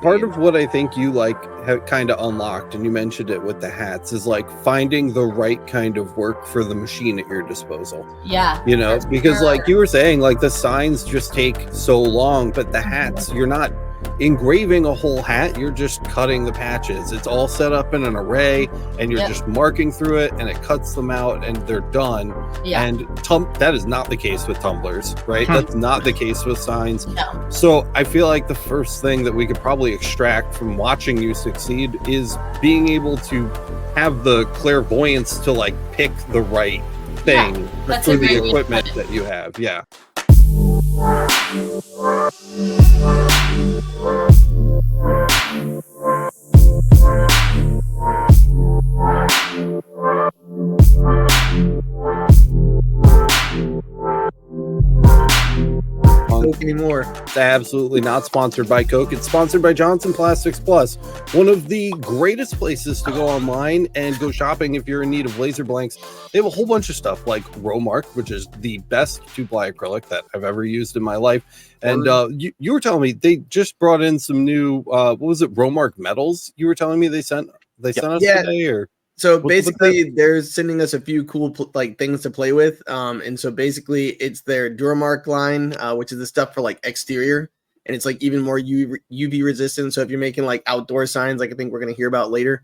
Part of what I think you have kind of unlocked, and you mentioned it with the hats, is like finding the right kind of work for the machine at your disposal. Yeah. Because like you were saying, like the signs just take so long, but the hats, you're not engraving a whole hat, you're just cutting the patches. It's all set up in an array, and you're just marking through it, and it cuts them out, and they're done. Yeah. And that is not the case with tumblers, right? That's not the case with signs. No. So I feel like the first thing that we could probably extract from watching you succeed is being able to have the clairvoyance to like pick the right thing for the equipment that you have. Yeah. Anymore. It's absolutely not sponsored by Coke. It's sponsored by Johnson Plastics Plus, one of the greatest places to go online and go shopping if you're in need of laser blanks. They have a whole bunch of stuff like Romark, which is the best 2-ply acrylic that I've ever used in my life. And you were telling me they just brought in some new what was it, Romark metals? You were telling me they sent us today, or so basically they're sending us a few cool things to play with. And so basically it's their Duramark line, which is the stuff for like exterior, and it's like even more UV resistant. So if you're making like outdoor signs, like I think we're going to hear about later,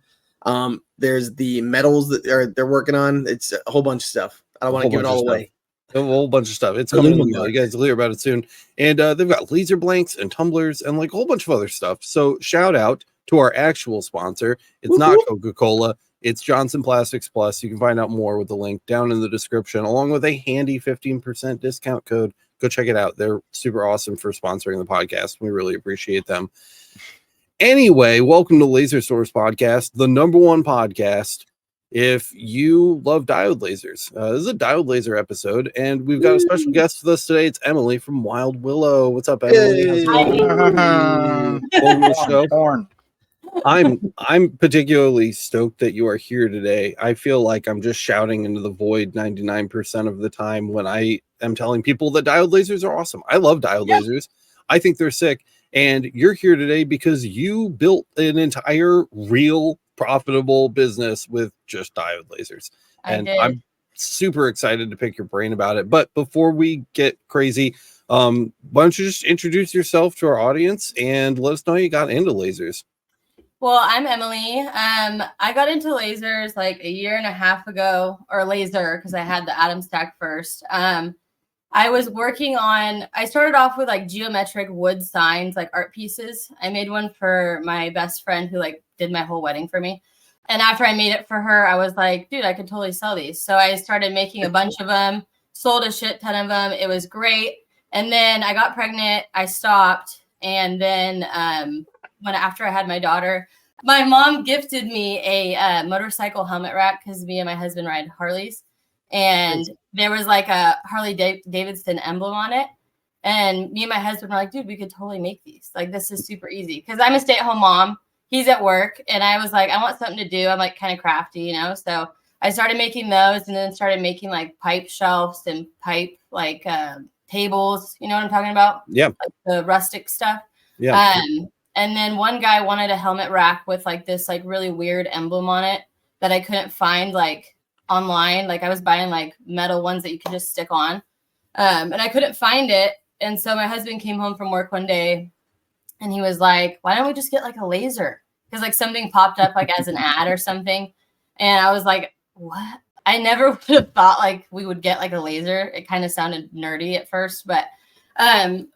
there's the metals that they're working on. It's a whole bunch of stuff. I don't want to give it all away. A whole bunch of stuff. It's coming in the mail. You guys will hear about it soon. And they've got laser blanks and tumblers and like a whole bunch of other stuff. So shout out to our actual sponsor. It's not Coca-Cola. It's Johnson Plastics Plus. You can find out more with the link down in the description, along with a handy 15% discount code. Go check it out. They're super awesome for sponsoring the podcast. We really appreciate them. Anyway, welcome to Laser Source Podcast, the #1 podcast if you love diode lasers. This is a diode laser episode, and we've got a special guest with us today. It's Emily from WyldeWillow. What's up, Emily? Welcome to the show. I'm particularly stoked that you are here today. I feel like I'm just shouting into the void 99% of the time when I am telling people that diode lasers are awesome. I love diode lasers. I think they're sick. And you're here today because you built an entire real profitable business with just diode lasers. I'm super excited to pick your brain about it. But before we get crazy, why don't you just introduce yourself to our audience and let us know how you got into lasers? Well, I'm Emily. I got into lasers like a year and a half ago, or laser, because I had the atom stack first. I was working on, I started off with like geometric wood signs, like art pieces. I made one for my best friend who like did my whole wedding for me. And after I made it for her, I was like, dude, I could totally sell these. So I started making a bunch of them, sold a shit ton of them. It was great. And then I got pregnant, I stopped. And then after I had my daughter, my mom gifted me a motorcycle helmet rack because me and my husband ride Harleys. And there was like a Harley Davidson emblem on it. And me and my husband were like, dude, we could totally make these. Like, this is super easy. Because I'm a stay-at-home mom. He's at work. And I was like, I want something to do. I'm like kind of crafty, you know? So I started making those and then started making like pipe shelves and pipe like tables. You know what I'm talking about? Yeah. Like the rustic stuff. Yeah. And then one guy wanted a helmet rack with like this like really weird emblem on it that I couldn't find like online. Like I was buying like metal ones that you could just stick on. And I couldn't find it. And so my husband came home from work one day and he was like, why don't we just get like a laser? Because like something popped up like as an ad or something. And I was like, what? I never would have thought like we would get like a laser. It kind of sounded nerdy at first, but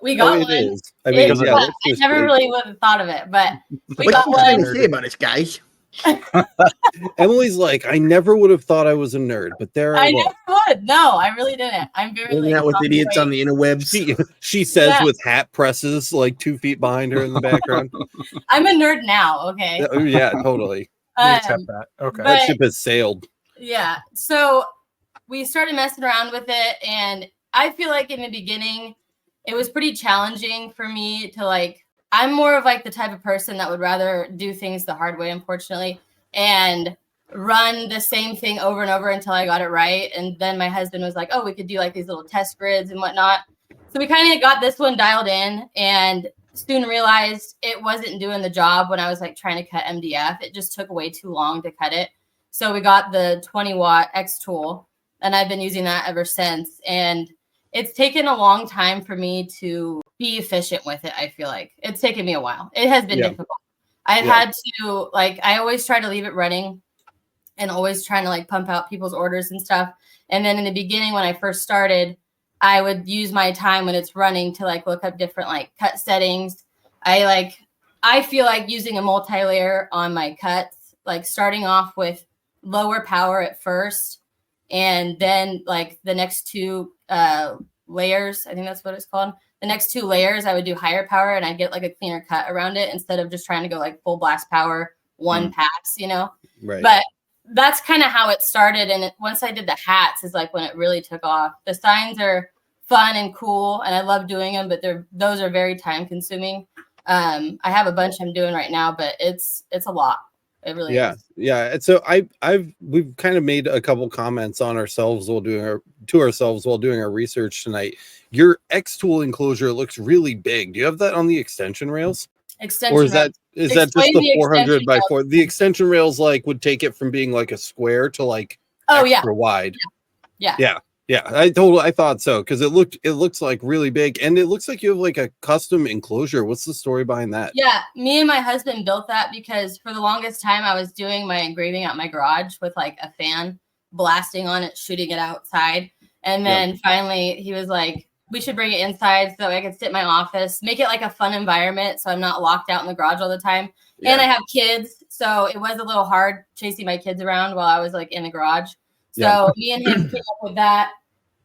we got one. Is. I mean, I never really would have thought of it, but we got one. What can I say about it, guys? Emily's like, I never would have thought I was a nerd, but there I was. Never would. No, I really didn't. I'm very hanging out with idiots on the interwebs. She says with hat presses like 2 feet behind her in the background. I'm a nerd now. Okay. Yeah, totally. Accept that. Okay. That ship has sailed. Yeah. So we started messing around with it, and I feel like in the beginning it was pretty challenging for me to like. I'm more of like the type of person that would rather do things the hard way, unfortunately, and run the same thing over and over until I got it right. And then my husband was like, oh, we could do like these little test grids and whatnot. So we kind of got this one dialed in. And soon realized it wasn't doing the job when I was like trying to cut MDF. It just took way too long to cut it. So we got the 20-watt X tool, and I've been using that ever since. And it's taken a long time for me to be efficient with it. I feel like it's taken me a while. It has been difficult. I've had to, like, I always try to leave it running and always trying to like pump out people's orders and stuff. And then in the beginning, when I first started, I would use my time when it's running to like look up different like cut settings. I feel like using a multi-layer on my cuts, like starting off with lower power at first, and then like the next two layers, I think that's what it's called. The next two layers, I would do higher power, and I'd get like a cleaner cut around it instead of just trying to go like full blast power, one pass, you know? Right. But that's kind of how it started. And once I did the hats is like when it really took off. The signs are fun and cool, and I love doing them, but those are very time consuming. I have a bunch I'm doing right now, but it's a lot. It really is. Yeah. And so we've kind of made a couple comments on ourselves while doing our research tonight. Your X tool enclosure looks really big. Do you have that on the extension rails? Extension or is that just the 400 by 4? The extension rails like would take it from being like a square to like extra wide. Yeah. I thought so, because it looks like really big, and it looks like you have like a custom enclosure. What's the story behind that? Yeah, me and my husband built that because for the longest time I was doing my engraving out my garage with like a fan blasting on it, shooting it outside. And then finally he was like, we should bring it inside so that way I could sit in my office, make it like a fun environment so I'm not locked out in the garage all the time. Yeah. And I have kids, so it was a little hard chasing my kids around while I was like in the garage. So me and him came up with that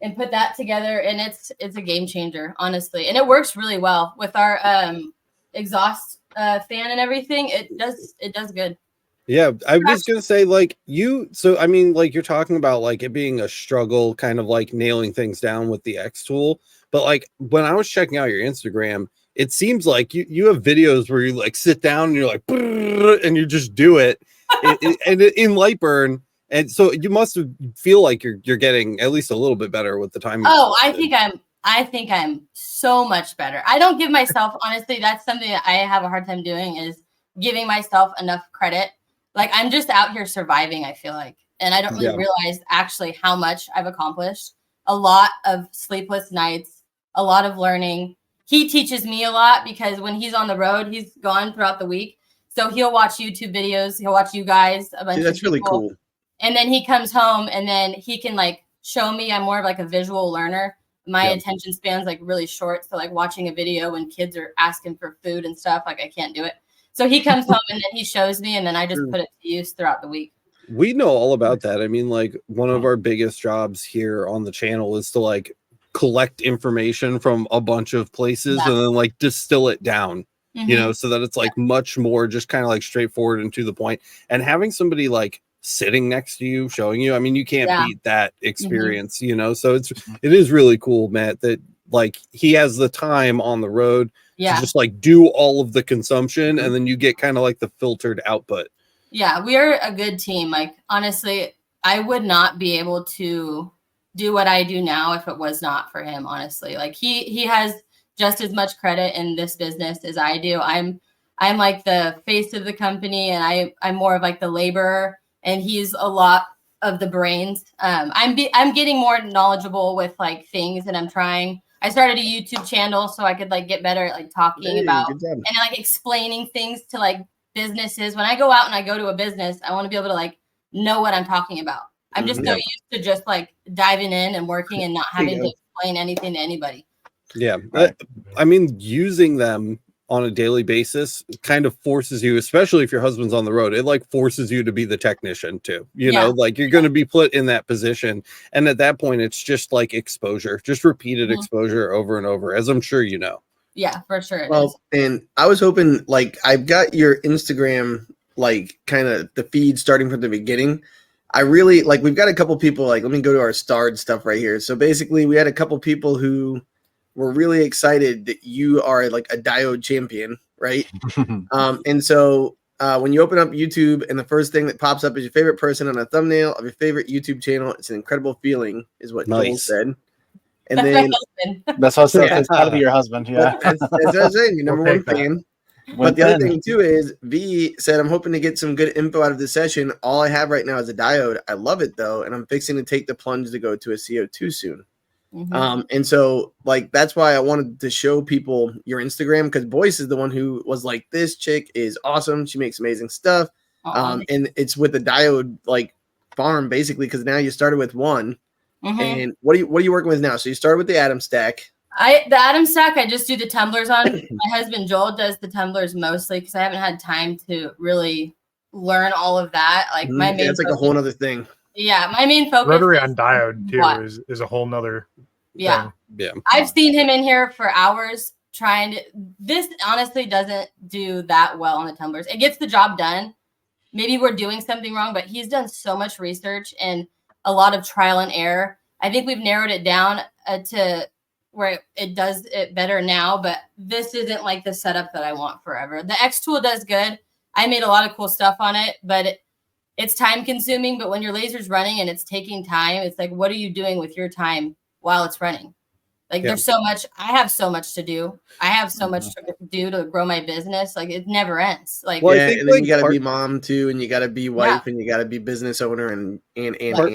and put that together, and it's a game changer, honestly. And it works really well with our exhaust fan and everything. It does good. Yeah, I was gonna say, like, so I mean, like, you're talking about like it being a struggle, kind of like nailing things down with the X tool. But like when I was checking out your Instagram, it seems like you have videos where you like sit down and you're like, and you just do it, and in Lightburn. And so you must feel like you're getting at least a little bit better with the time. Oh, I think I'm so much better. I don't give myself, honestly, that's something that I have a hard time doing, is giving myself enough credit. Like, I'm just out here surviving, I feel like. And I don't really realize actually how much I've accomplished. A lot of sleepless nights, a lot of learning. He teaches me a lot because when he's on the road, he's gone throughout the week. So he'll watch YouTube videos. He'll watch you guys. A bunch that's of people. Really cool. And then he comes home and then he can like show me. I'm more of like a visual learner. My attention span's like really short. So like watching a video when kids are asking for food and stuff, like I can't do it. So he comes home and then he shows me, and then I just put it to use throughout the week. We know all about that. I mean, like one of our biggest jobs here on the channel is to like collect information from a bunch of places and then like distill it down, you know, so that it's like much more just kind of like straightforward and to the point. And having somebody like sitting next to you, showing you, I mean, you can't beat that experience, you know? So it is really cool, Matt, that like he has the time on the road to just like do all of the consumption, and then you get kind of like the filtered output. Yeah, we are a good team. Like, honestly, I would not be able to do what I do now if it was not for him, honestly. Like he has just as much credit in this business as I do. I'm like the face of the company, and I'm more of like the laborer, and he's a lot of the brains. I'm getting more knowledgeable with like things, and I started a YouTube channel so I could like get better at like talking about and like explaining things to like businesses. When I go out and I go to a business, I want to be able to like know what I'm talking about. I'm just so used to just like diving in and working and not having to explain anything to anybody. Yeah. I mean, using them on a daily basis kind of forces you, especially if your husband's on the road, it like forces you to be the technician too, you know, like you're going to be put in that position. And at that point, it's just like exposure, just repeated exposure over and over, as I'm sure you know. Yeah, for sure. Well, and I was hoping, like, I've got your Instagram, like kind of the feed starting from the beginning. I really like, we've got a couple people, like, let me go to our starred stuff right here. So basically we had a couple people who were really excited that you are like a diode champion, right? And so when you open up YouTube and the first thing that pops up is your favorite person on a thumbnail of your favorite YouTube channel, it's an incredible feeling, is what Joel said. And That's then my husband. That's what I said. Yeah. It's got to be your husband. Yeah. that's what I was saying. Your number We'll one take that. fan. Win But the other win. thing too is V said, I'm hoping to get some good info out of this session. All I have right now is a diode. I love it though, and I'm fixing to take the plunge to go to a CO2 soon. And so like that's why I wanted to show people your Instagram, because Boyce is the one who was like, this chick is awesome. She makes amazing stuff. And it's with the diode like farm basically, because now you started with one. And what are you working with now? So you started with the atom stack. The atom stack, I just do the tumblers on. My husband Joel does the tumblers mostly because I haven't had time to really learn all of that. Like my main it's like a whole other thing. Yeah, my main focus rotary on diode too is a whole nother thing. Yeah. I've seen him in here for hours trying to. This honestly doesn't do that well on the tumblers. It gets the job done. Maybe we're doing something wrong, but he's done so much research and a lot of trial and error. I think we've narrowed it down to where it does it better now, but this isn't like the setup that I want forever. The X tool does good. I made a lot of cool stuff on it, but it's time consuming. But when your laser's running and it's taking time, it's like, what are you doing with your time while it's running? Like there's so much, I have so much to do. I have so much to do to grow my business. Like it never ends. Like, Well, yeah, I think and then like you got to be mom too, and you got to be wife, and you got to be business owner, and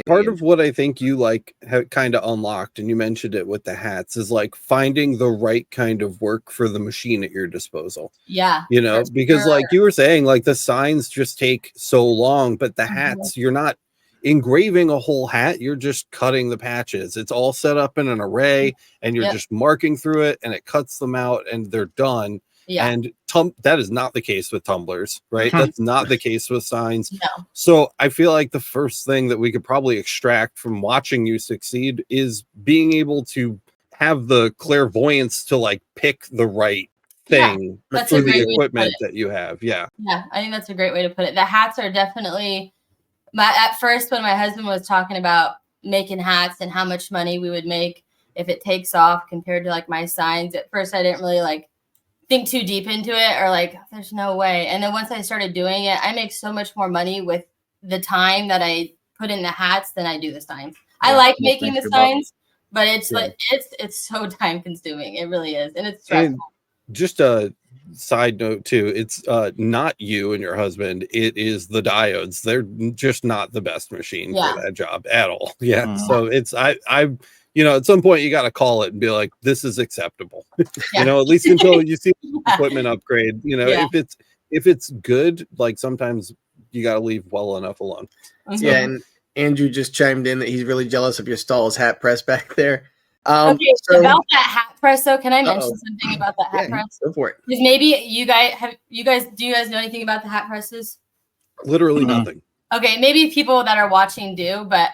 part of what I think you like have kind of unlocked, and you mentioned it with the hats, is like finding the right kind of work for the machine at your disposal. Yeah, you know, because like you were saying, like the signs just take so long, but the hats, you're not engraving a whole hat, you're just cutting the patches. It's all set up in an array, and you're just marking through it, and it cuts them out, and they're done. And that is not the case with tumblers, right? That's not the case with signs. No. So I feel like the first thing that we could probably extract from watching you succeed is being able to have the clairvoyance to like pick the right thing for the equipment that you have. Yeah, I think that's a great way to put it. The hats are definitely at first when my husband was talking about making hats and how much money we would make if it takes off compared to like my signs, at first I didn't really like think too deep into it, or like there's no way. And then once I started doing it, I make so much more money with the time that I put in the hats than I do the signs. I like making the signs, but it's like it's so time consuming. It really is, and it's stressful. And just a side note too, it's not you and your husband, it is the diodes. They're just not the best machine for that job at all. So it's I you know, at some point you got to call it and be like, this is acceptable. You know, at least until you see the equipment upgrade. You know, if it's good, like sometimes you got to leave well enough alone. And Andrew just chimed in that he's really jealous of your Stalls hat press back there. Okay, so about that hat press though, can I mention something about that hat press? Go for it. Because maybe do you guys know anything about the hat presses? Literally nothing. Okay, maybe people that are watching do, but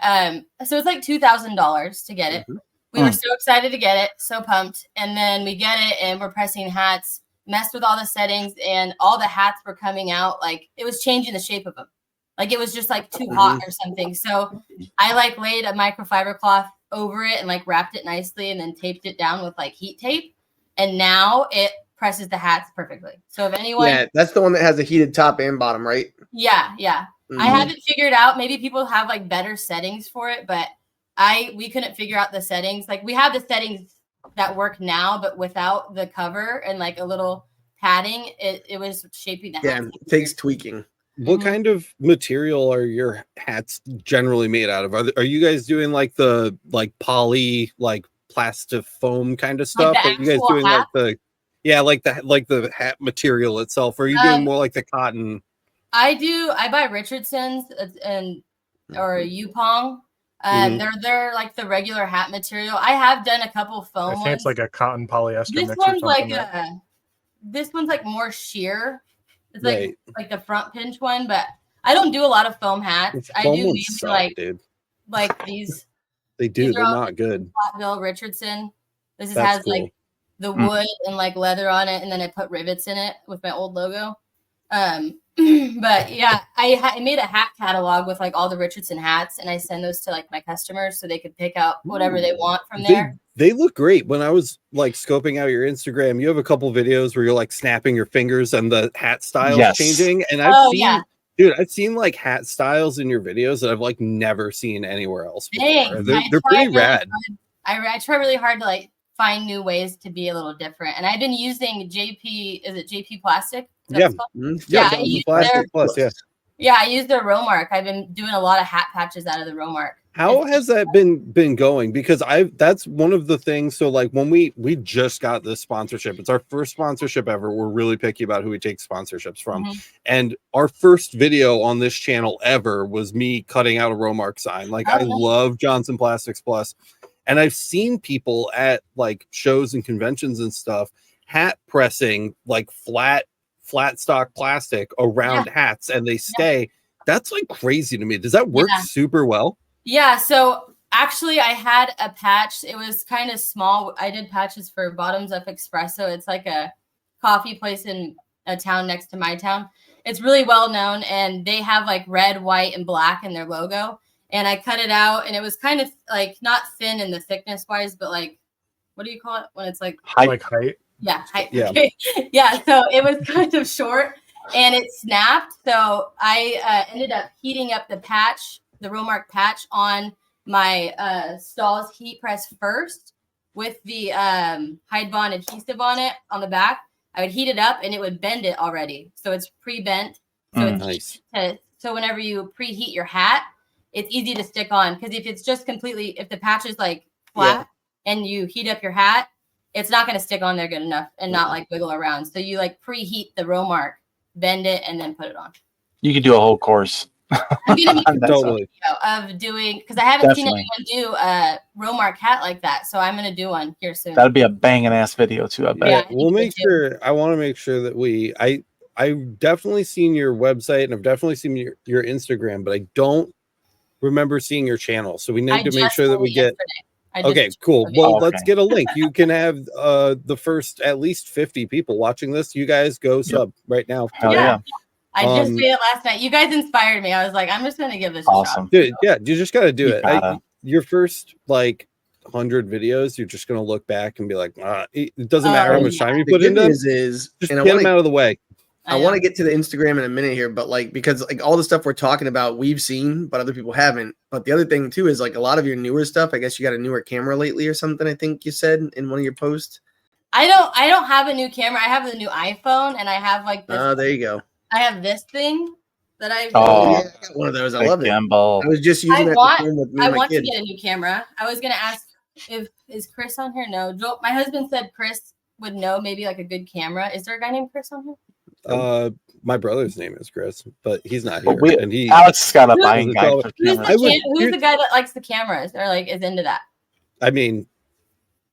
so it's like $2,000 to get it. We were so excited to get it, so pumped, and then we get it, and we're pressing hats, messed with all the settings, and all the hats were coming out like it was changing the shape of them, like it was just like too hot or something. So I like laid a microfiber cloth over it and like wrapped it nicely, and then taped it down with like heat tape, and now it presses the hats perfectly. So if anyone, that's the one that has a heated top and bottom, right? I haven't figured out, maybe people have like better settings for it, but we couldn't figure out the settings. Like we have the settings that work now, but without the cover and like a little padding, it was shaping the hats. It takes tweaking. What kind of material are your hats generally made out of? Are you guys doing like the poly, like plastic foam kind of stuff? Are you guys doing hat? like the hat material itself? Or are you doing more like the cotton? I buy Richardson's or Yupong. They're like the regular hat material. I have done a couple foam I think it's like a cotton polyester this mix one's or like something. This one's like more sheer. It's like the front pinch one, but I don't do a lot of foam hats. I do mainly like these. They do. They're not good. Bill Richardson. This has cool. Like the wood and like leather on it, and then I put rivets in it with my old logo. But yeah, I made a hat catalog with like all the Richardson hats, and I send those to like my customers so they could pick out whatever they want from there. They look great. When I was like scoping out your Instagram, you have a couple videos where you're like snapping your fingers and the hat style is changing. And I've seen like hat styles in your videos that I've like never seen anywhere else before. They're pretty rad. I try really hard to like find new ways to be a little different. And I've been using JP. Is it JP Plastic? Yeah. Yeah. I use Plastic Plus. Yeah. Yeah, I use their Romark. I've been doing a lot of hat patches out of the Romark. How has that been going? Because that's one of the things. So like when we just got this sponsorship, it's our first sponsorship ever. We're really picky about who we take sponsorships from. And our first video on this channel ever was me cutting out a Romark sign. Like I love Johnson Plastics Plus. And I've seen people at like shows and conventions and stuff, hat pressing like flat stock plastic around hats, and they stay. That's like crazy to me. Does that work super well? Yeah, so actually I had a patch. It was kind of small. I did patches for Bottoms Up Espresso. It's like a coffee place in a town next to my town. It's really well known, and they have like red, white, and black in their logo. And I cut it out, and it was kind of like not thin in the thickness wise, but like, what do you call it when it's like height? Like height? Yeah, height. Yeah. Okay. Yeah, so it was kind of short, and it snapped. So I ended up heating up the patch, the Romark patch, on my Stahl's heat press first with the Hide Bond adhesive on it on the back. I would heat it up, and it would bend it already. So it's pre-bent. So it's nice. So whenever you preheat your hat, it's easy to stick on, because if it's just completely, if the patch is like flat and you heat up your hat, it's not going to stick on there good enough and not like wiggle around. So you like preheat the Romark, bend it, and then put it on. You could do a whole course. I'm gonna make a totally video of doing, because I haven't seen anyone do a Romark hat like that. So I'm gonna do one here soon. That'd be a banging ass video too. I bet. Yeah, we'll make sure. I want to make sure that I've definitely seen your website, and I've definitely seen your Instagram, but I don't remember seeing your channel. So we need to make sure that we get. Okay, cool. Well, let's get a link. You can have the first at least 50 people watching this. You guys go sub right now. Hell yeah. I just made it last night. You guys inspired me. I was like, I'm just going to give this a shot. Dude, yeah, you just got to do it. Your first like 100 videos, you're just going to look back and be like, it doesn't matter how much time you put into them. Just get them out of the way. I want to get to the Instagram in a minute here, but like, because like all the stuff we're talking about, we've seen, but other people haven't. But the other thing too is like a lot of your newer stuff. I guess you got a newer camera lately or something. I think you said in one of your posts. I don't have a new camera. I have the new iPhone, and I have like this. Oh, there you go. I have this thing that I. Oh, yeah, I got one of those. I love it. I was just using it. I want to get a new camera. I was gonna ask is Chris on here? No, Joel. My husband said Chris would know maybe like a good camera. Is there a guy named Chris on here? My brother's name is Chris, but he's not here. And Alex got a buying guy for cameras. Who's the guy that likes the cameras or like is into that? I mean,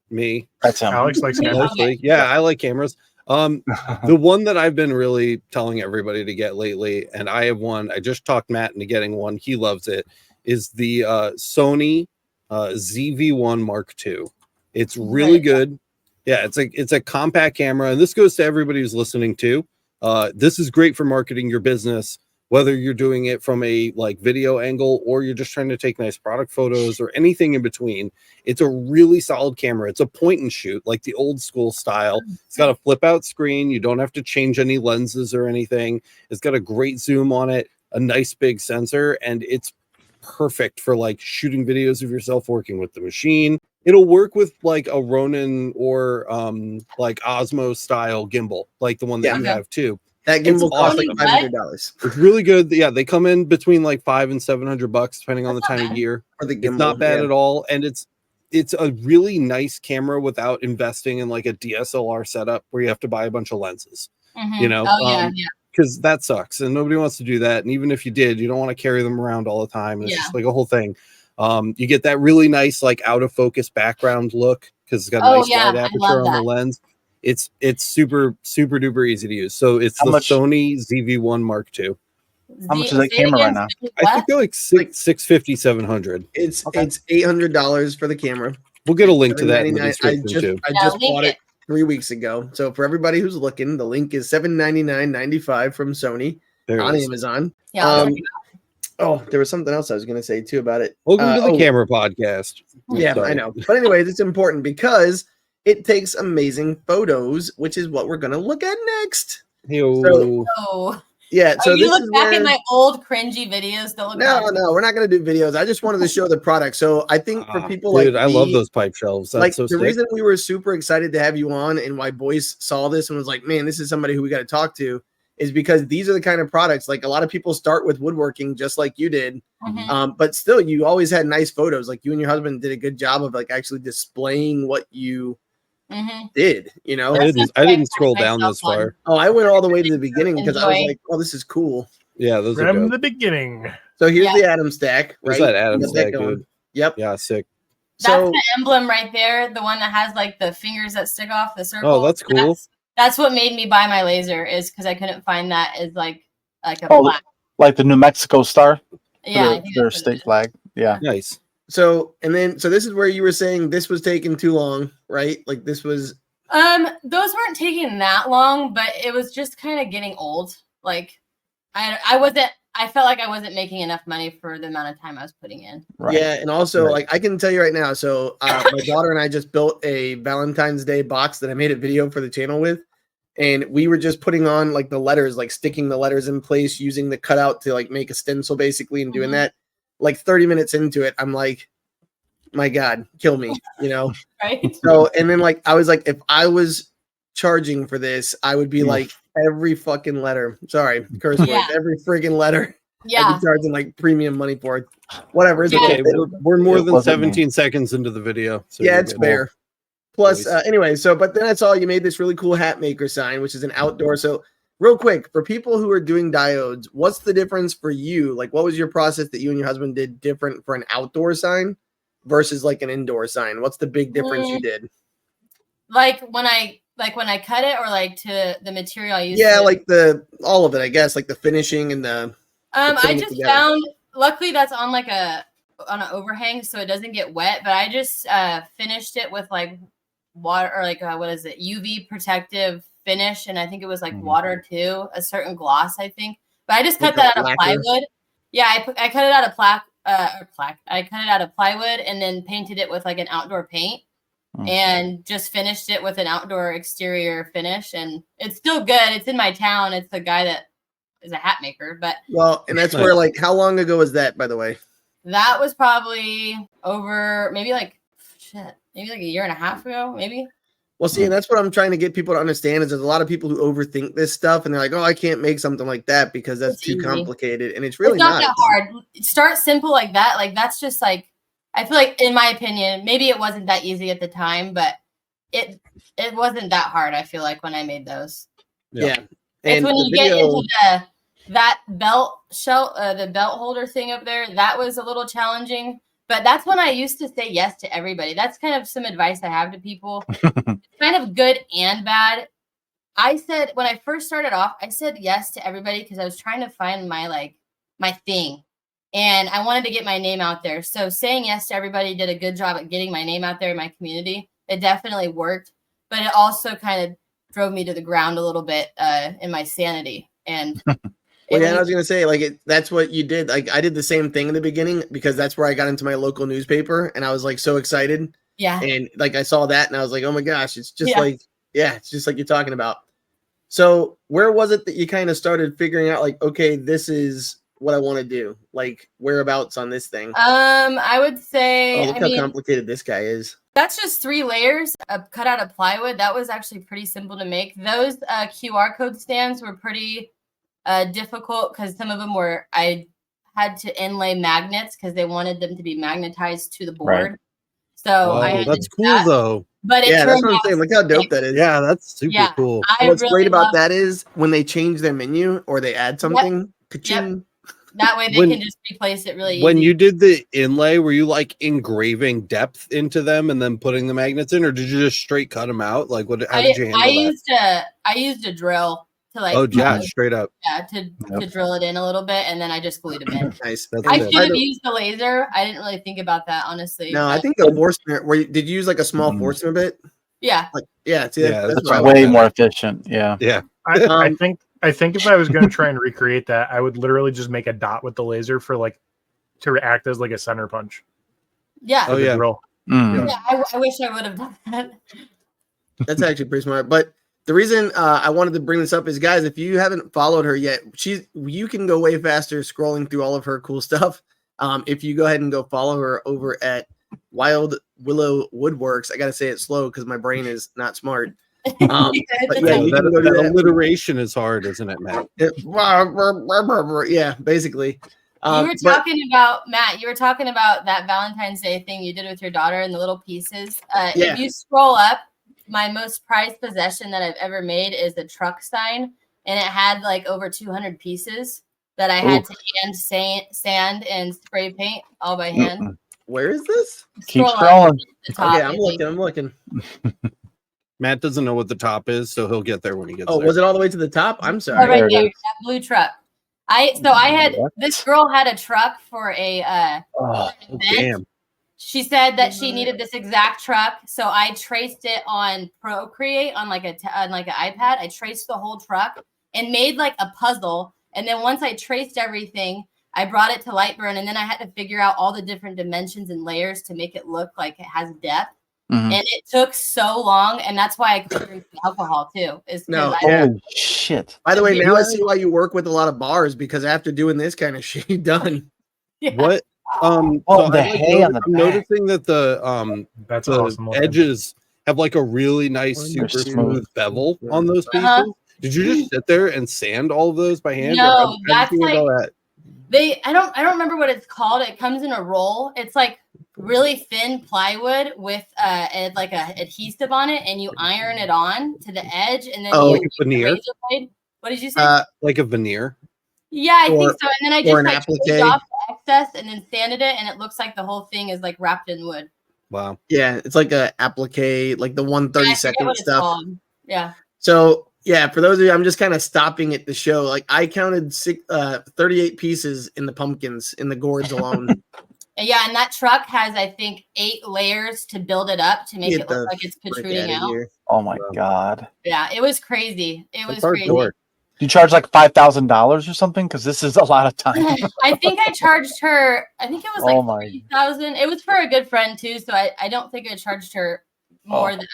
me. That's him. Alex likes cameras. Okay. Yeah, I like cameras. The one that I've been really telling everybody to get lately, and I have one. I just talked Matt into getting one. He loves it. Is the Sony ZV-1 Mark II. It's really good. Yeah, it's a compact camera, and this goes to everybody who's listening too. This is great for marketing your business, whether you're doing it from a like video angle or you're just trying to take nice product photos or anything in between. It's a really solid camera. It's a point and shoot, like the old school style. It's got a flip out screen. You don't have to change any lenses or anything. It's got a great zoom on it, a nice big sensor, and it's perfect for like shooting videos of yourself working with the machine. It'll work with like a Ronin or like Osmo style gimbal, like the one that you have too. That gimbal costs like $500. It's really good. Yeah, they come in between like $500 and $700 depending on the time of year. The gimbal, it's not bad at all, and it's a really nice camera without investing in like a DSLR setup where you have to buy a bunch of lenses. You know, because that sucks, and nobody wants to do that. And even if you did, you don't want to carry them around all the time. It's just like a whole thing. You get that really nice like out of focus background look because it's got a nice wide aperture on the lens. It's super duper easy to use. So it's the Sony ZV-1 Mark II. How much is that camera right now? I think they're like $650, $700. It's $800 for the camera. We'll get a link to that in the description too. I just bought it 3 weeks ago. So for everybody who's looking, the link is $799.95 from Sony on Amazon. Oh, there was something else I was going to say too about it. Welcome to the camera podcast. Yeah, I know. But anyways, it's important because it takes amazing photos, which is what we're going to look at next. Yeah. So you this look is back where... at my old cringy videos. That look No, we're not going to do videos. I just wanted to show the product. So I think for people dude, like I love me, those pipe shelves. That's like so the sick. reason we were super excited to have you on and why Boyce saw this and was like, man, this is somebody who we got to talk to, is because these are the kind of products, like a lot of people start with woodworking just like you did. But still, you always had nice photos. Like you and your husband did a good job of like actually displaying what you did, you know. I didn't scroll down this far. Oh, I went all the way to the beginning because I was like, oh, this is cool. Yeah, those are From dope. the beginning. So here's the Atom stack, There's right? that Atom stack, dude. Yep. Yeah, sick. That's the emblem right there. The one that has like the fingers that stick off the circle. Oh, that's cool. That's what made me buy my laser, is because I couldn't find that as like a plaque. Like the New Mexico star. Yeah, their state flag. Yeah, nice. So this is where you were saying this was taking too long, right? Like this was. Those weren't taking that long, but it was just kind of getting old. Like I felt like I wasn't making enough money for the amount of time I was putting in. Right. Yeah, and also like I can tell you right now. So my daughter and I just built a Valentine's Day box that I made a video for the channel with, and we were just putting on like the letters, like sticking the letters in place, using the cutout to like make a stencil basically, and doing that. Like 30 minutes into it, I'm like, my God, kill me, you know? Right. So, and then like, I was like, if I was charging for this, I would be like every fucking letter. Sorry, curse words. Every friggin' letter. Yeah. I'd be charging like premium money for it. Whatever. It's okay. We're more than 17 me. Seconds into the video. So yeah, it's fair. Plus, anyway, so, but then I saw you made this really cool hat maker sign, which is an outdoor. So real quick, for people who are doing diodes, what's the difference for you? Like, what was your process that you and your husband did different for an outdoor sign versus like an indoor sign? What's the big difference you did? Like when I cut it, or like to the material I used? Yeah, like all of it, I guess, like the finishing and the. I just found, luckily that's on like on an overhang, so it doesn't get wet. But I just finished it with like water, or like what is it, UV protective finish, and I think it was like water too, a certain gloss, I think. But I just cut that out of plywood. Yeah, I cut it out of I cut it out of plywood and then painted it with like an outdoor paint, and just finished it with an outdoor exterior finish. And it's still good. It's in my town. It's the guy that is a hat maker. But well, and that's where, like, how long ago was that, by the way? That was probably over maybe like a year and a half ago, maybe. Well, see, and that's what I'm trying to get people to understand, is there's a lot of people who overthink this stuff, and they're like, oh, I can't make something like that because that's too complicated. And it's really not that hard. Start simple like that. Like, that's just like, I feel like, in my opinion, maybe it wasn't that easy at the time, but it wasn't that hard, I feel like, when I made those. Yeah. It's when you get into that belt the belt holder thing up there, that was a little challenging. But that's when I used to say yes to everybody. That's kind of some advice I have to people. It's kind of good and bad. I said, when I first started off, I said yes to everybody because I was trying to find my thing. And I wanted to get my name out there. So saying yes to everybody did a good job at getting my name out there in my community. It definitely worked. But it also kind of drove me to the ground a little bit in my sanity. And well, yeah, I was gonna say, like, that's what you did. Like, I did the same thing in the beginning because that's where I got into my local newspaper, and I was like so excited. Yeah. And like I saw that, and I was like, oh my gosh, it's just it's just like you're talking about. So where was it that you kind of started figuring out, like, okay, this is what I want to do? Like, whereabouts on this thing? I would say, look how complicated this guy is. That's just 3 layers cut out of plywood. That was actually pretty simple to make. Those QR code stands were pretty difficult because some of them I had to inlay magnets because they wanted them to be magnetized to the board. Right. So that's cool though. But that's what I'm saying. Look how dope that is. Yeah, that's super cool. What's great about that is when they change their menu or they add something, that way they can just replace it really easy. When you did the inlay, were you like engraving depth into them and then putting the magnets in, or did you just straight cut them out? Like, how did you handle that? I used a drill to straight up. Yeah, to drill it in a little bit, and then I just glued them in. Nice. I should have used the laser. I didn't really think about that, honestly. No, I think the Forstner. Did you use like a small Forstner bit? Yeah. That's way more efficient. Yeah. Yeah. I think if I was going to try and recreate that, I would literally just make a dot with the laser to act as like a center punch. Yeah. Drill. Yeah, I wish I would have done that. That's actually pretty smart. But The reason I wanted to bring this up is, guys, if you haven't followed her yet, you can go way faster scrolling through all of her cool stuff. If you go ahead and go follow her over at WyldeWillow Woodworks. I got to say it slow because my brain is not smart. But yeah, you can go do that. Alliteration is hard, isn't it, Matt? Yeah, basically. You were talking about, Matt, you were talking about that Valentine's Day thing you did with your daughter and the little pieces. If you scroll up, my most prized possession that I've ever made is a truck sign, and it had like over 200 pieces that I had to hand sand and spray paint all by hand. Where is this? Keep scrolling. Okay, I'm looking. Matt doesn't know what the top is, so he'll get there when he gets there. Oh, was it all the way to the top? I'm sorry. Right there, that blue truck. This girl had a truck for a damn. She said that she needed this exact truck, so I traced it on Procreate on like an iPad. I traced the whole truck and made like a puzzle. And then once I traced everything, I brought it to Lightburn, and then I had to figure out all the different dimensions and layers to make it look like it has depth. And it took so long, and that's why I couldn't drink alcohol too. Holy shit! By the way, now I see why you work with a lot of bars, because after doing this kind of shit, you're done. Yeah. What? I'm noticing that the that's the awesome edges have like a really nice, super smooth bevel on those pieces. Did you just sit there and sand all of those by hand? No, that's like I don't remember what it's called. It comes in a roll. It's like really thin plywood with like a adhesive on it, and you iron it on to the edge, and then like a veneer. What did you say? Like a veneer. Yeah, I think so. And then I just like shaved off the excess and then sanded it, and it looks like the whole thing is like wrapped in wood. Wow. Yeah, it's like a applique, like the 1/32 stuff. Yeah. So yeah, for those of you, I'm just kind of stopping at the show. Like I counted 38 pieces in the pumpkins in the gourds alone. Yeah, and that truck has, I think, 8 layers to build it up to make it look like it's protruding out. Oh my god! Yeah, it was crazy. It was crazy. You charge like $5,000 or something, because this is a lot of time. I think I charged her. I think it was like $3,000. It was for a good friend too, so I don't think I charged her more than.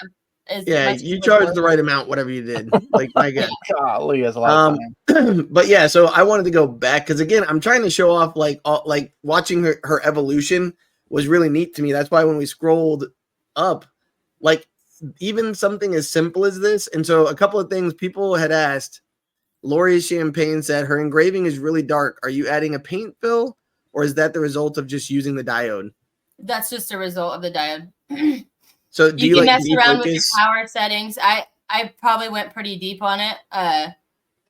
Yeah, you charged the right amount, whatever you did. Like my God, golly, that's a lot of time. But yeah, so I wanted to go back because again, I'm trying to show off like watching her evolution was really neat to me. That's why when we scrolled up, like even something as simple as this, and so a couple of things people had asked. Lori Champagne said her engraving is really dark. Are you adding a paint fill, or is that the result of just using the diode? That's just a result of the diode. So do you can like mess around with your power settings. I probably went pretty deep on it.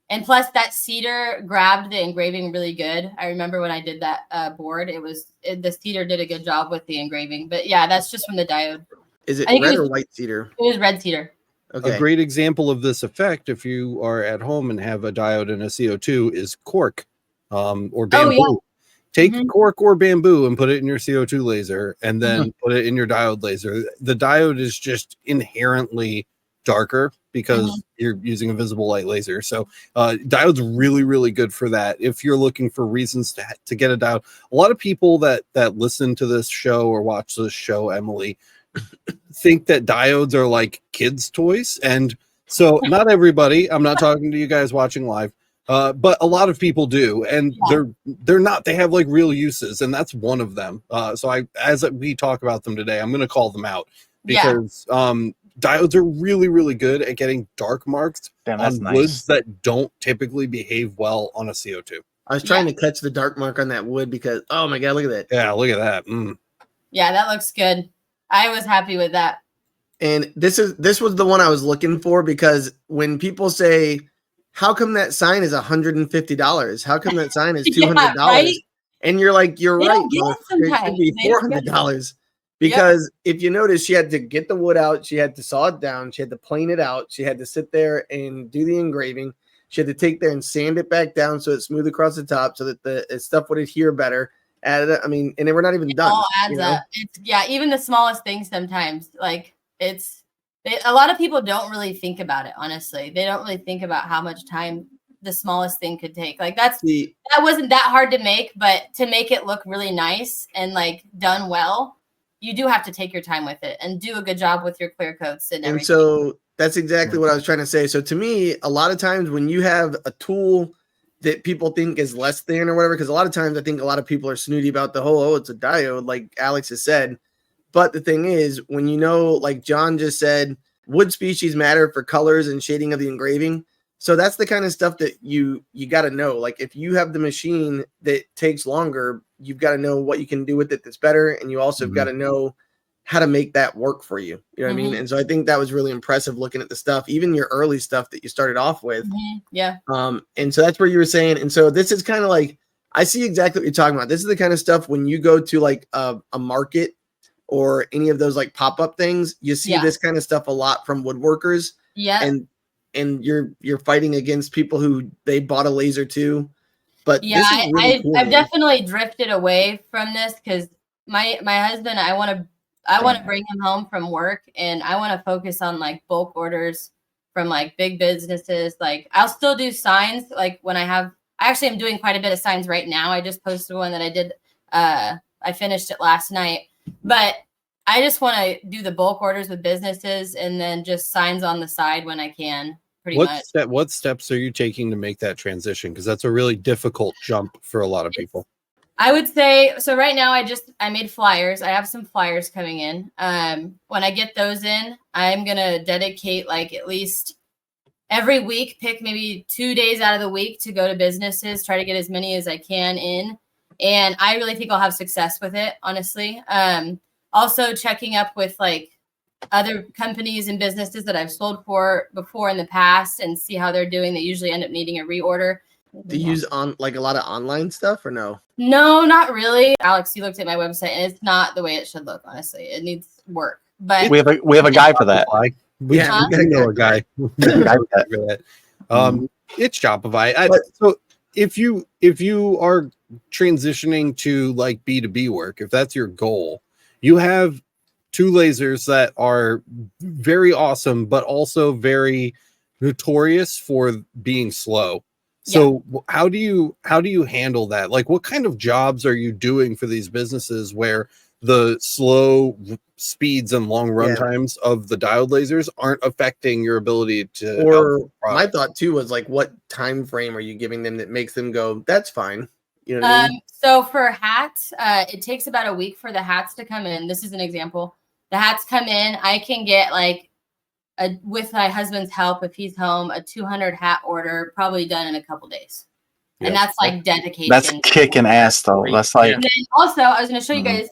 And plus that cedar grabbed the engraving really good. I remember when I did that board, the cedar did a good job with the engraving. But yeah, that's just from the diode. Is it red or white cedar? It was red cedar. Okay. A great example of this effect, if you are at home and have a diode and a CO2, is cork or bamboo. Oh, yeah. Take cork or bamboo and put it in your CO2 laser, and then put it in your diode laser. The diode is just inherently darker because you're using a visible light laser. So diode's really, really good for that. If you're looking for reasons to get a diode, a lot of people that listen to this show or watch this show, Emily, think that diodes are like kids' toys. And so not everybody, I'm not talking to you guys watching live, but a lot of people do, and they're not, they have like real uses, and that's one of them. So as we talk about them today, I'm going to call them out because diodes are really, really good at getting dark marks on woods that don't typically behave well on a CO2. I was trying to catch the dark mark on that wood because, oh my God, look at that. Yeah, look at that. Yeah, that looks good. I was happy with that. And this was the one I was looking for, because when people say, how come that sign is $150? How come that sign is $200? Right? And you're like, you're right. It should be $400. Because if you notice, she had to get the wood out. She had to saw it down. She had to plane it out. She had to sit there and do the engraving. She had to take there and sand it back down so it's smooth across the top so that the stuff would adhere better. And then we're not even done. All adds up. Even the smallest things sometimes. Like a lot of people don't really think about it, honestly. They don't really think about how much time the smallest thing could take. Like that wasn't that hard to make, but to make it look really nice and like done well, you do have to take your time with it and do a good job with your clear coats and everything. And so That's exactly what I was trying to say. So to me, a lot of times when you have a tool that people think is less than or whatever, because a lot of times I think a lot of people are snooty about the whole, oh, it's a diode, like Alex has said. But the thing is, when you know, like John just said, wood species matter for colors and shading of the engraving. So that's the kind of stuff that you got to know. Like if you have the machine that takes longer, you've got to know what you can do with it that's better. And you also got to know how to make that work for you. You know what I mean? And so I think that was really impressive looking at the stuff, even your early stuff that you started off with. Yeah. And so that's what you were saying. And so this is kind of like, I see exactly what you're talking about. This is the kind of stuff when you go to like a market or any of those like pop-up things, you see this kind of stuff a lot from woodworkers. Yeah. And you're fighting against people who they bought a laser too. But yeah, this is really cool, I've definitely drifted away from this because my husband, I want to bring him home from work and I want to focus on like bulk orders from like big businesses. Like I'll still do signs like when I actually am doing quite a bit of signs right now. I just posted one that I did. I finished it last night, but I just want to do the bulk orders with businesses and then just signs on the side when I can. What steps are you taking to make that transition? Because that's a really difficult jump for a lot of people. I would say, so right now I made flyers. I have some flyers coming in. When I get those in, I'm going to dedicate like at least every week, pick maybe 2 days out of the week to go to businesses, try to get as many as I can in. And I really think I'll have success with it, honestly. Also checking up with like other companies and businesses that I've sold for before in the past and see how they're doing. They usually end up needing a reorder. Do you use on like a lot of online stuff or no? No, not really. Alex, you looked at my website and it's not the way it should look, honestly. It needs work. But we have a guy for that. We know a guy. It's Shopify. So if you are transitioning to like B2B work, if that's your goal, you have two lasers that are very awesome, but also very notorious for being slow. So how do you handle that? Like, what kind of jobs are you doing for these businesses where the slow speeds and long run times of the diode lasers aren't affecting your ability to? Or my thought too was like, what time frame are you giving them that makes them go, that's fine? You know what I mean? So for hats, it takes about a week for the hats to come in. This is an example. The hats come in. I can get like with my husband's help, if he's home, a 200 hat order probably done in a couple days. And that's like dedication. That's kicking ass though. That's like. And then also, I was going to show you guys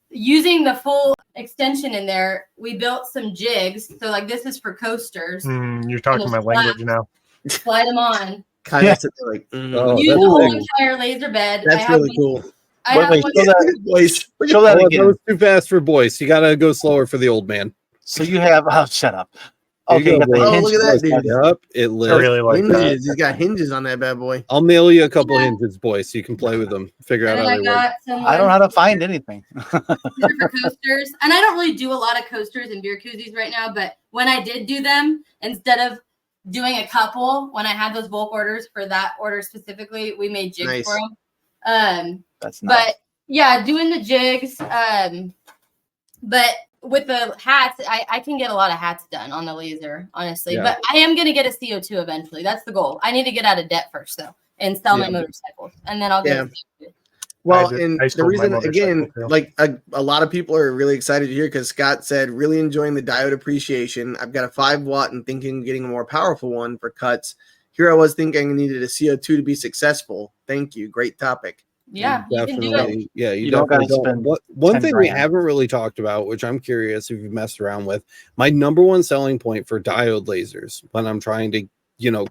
using the full extension in there. We built some jigs. So like this is for coasters. You're talking my language now. Slide them on. Kind of like, use the whole entire laser bed. That's really cool. I have one. Show that again. That was too fast for Boyce. You gotta go slower for the old man. So you have shut up. Okay, look at that dude. Yep, it lives. I really like hinges. that. He's got hinges on that bad boy. I'll mail you a couple hinges, Boyce, so you can play with them. Figure out how they work. I don't know how to find anything. For coasters, and I don't really do a lot of coasters and beer koozies right now. But when I did do them, instead of doing a couple, when I had those bulk orders for that order specifically, we made jigs for them. That's nice. But yeah, doing the jigs. But with the hats, I can get a lot of hats done on the laser, honestly. But I am going to get a CO2 eventually. That's the goal. I need to get out of debt first, though, and sell my motorcycles, and then I'll get a CO2. Well, and the reason, again, like a lot of people are really excited to hear because Scott said, really enjoying the diode appreciation. I've got a 5-watt and thinking of getting a more powerful one for cuts. Here I was thinking I needed a CO2 to be successful. Thank you. Great topic. Yeah, you can do it. Yeah, you don't got to spend. One thing we haven't really talked about, which I'm curious if you've messed around with, my number one selling point for diode lasers when I'm trying to,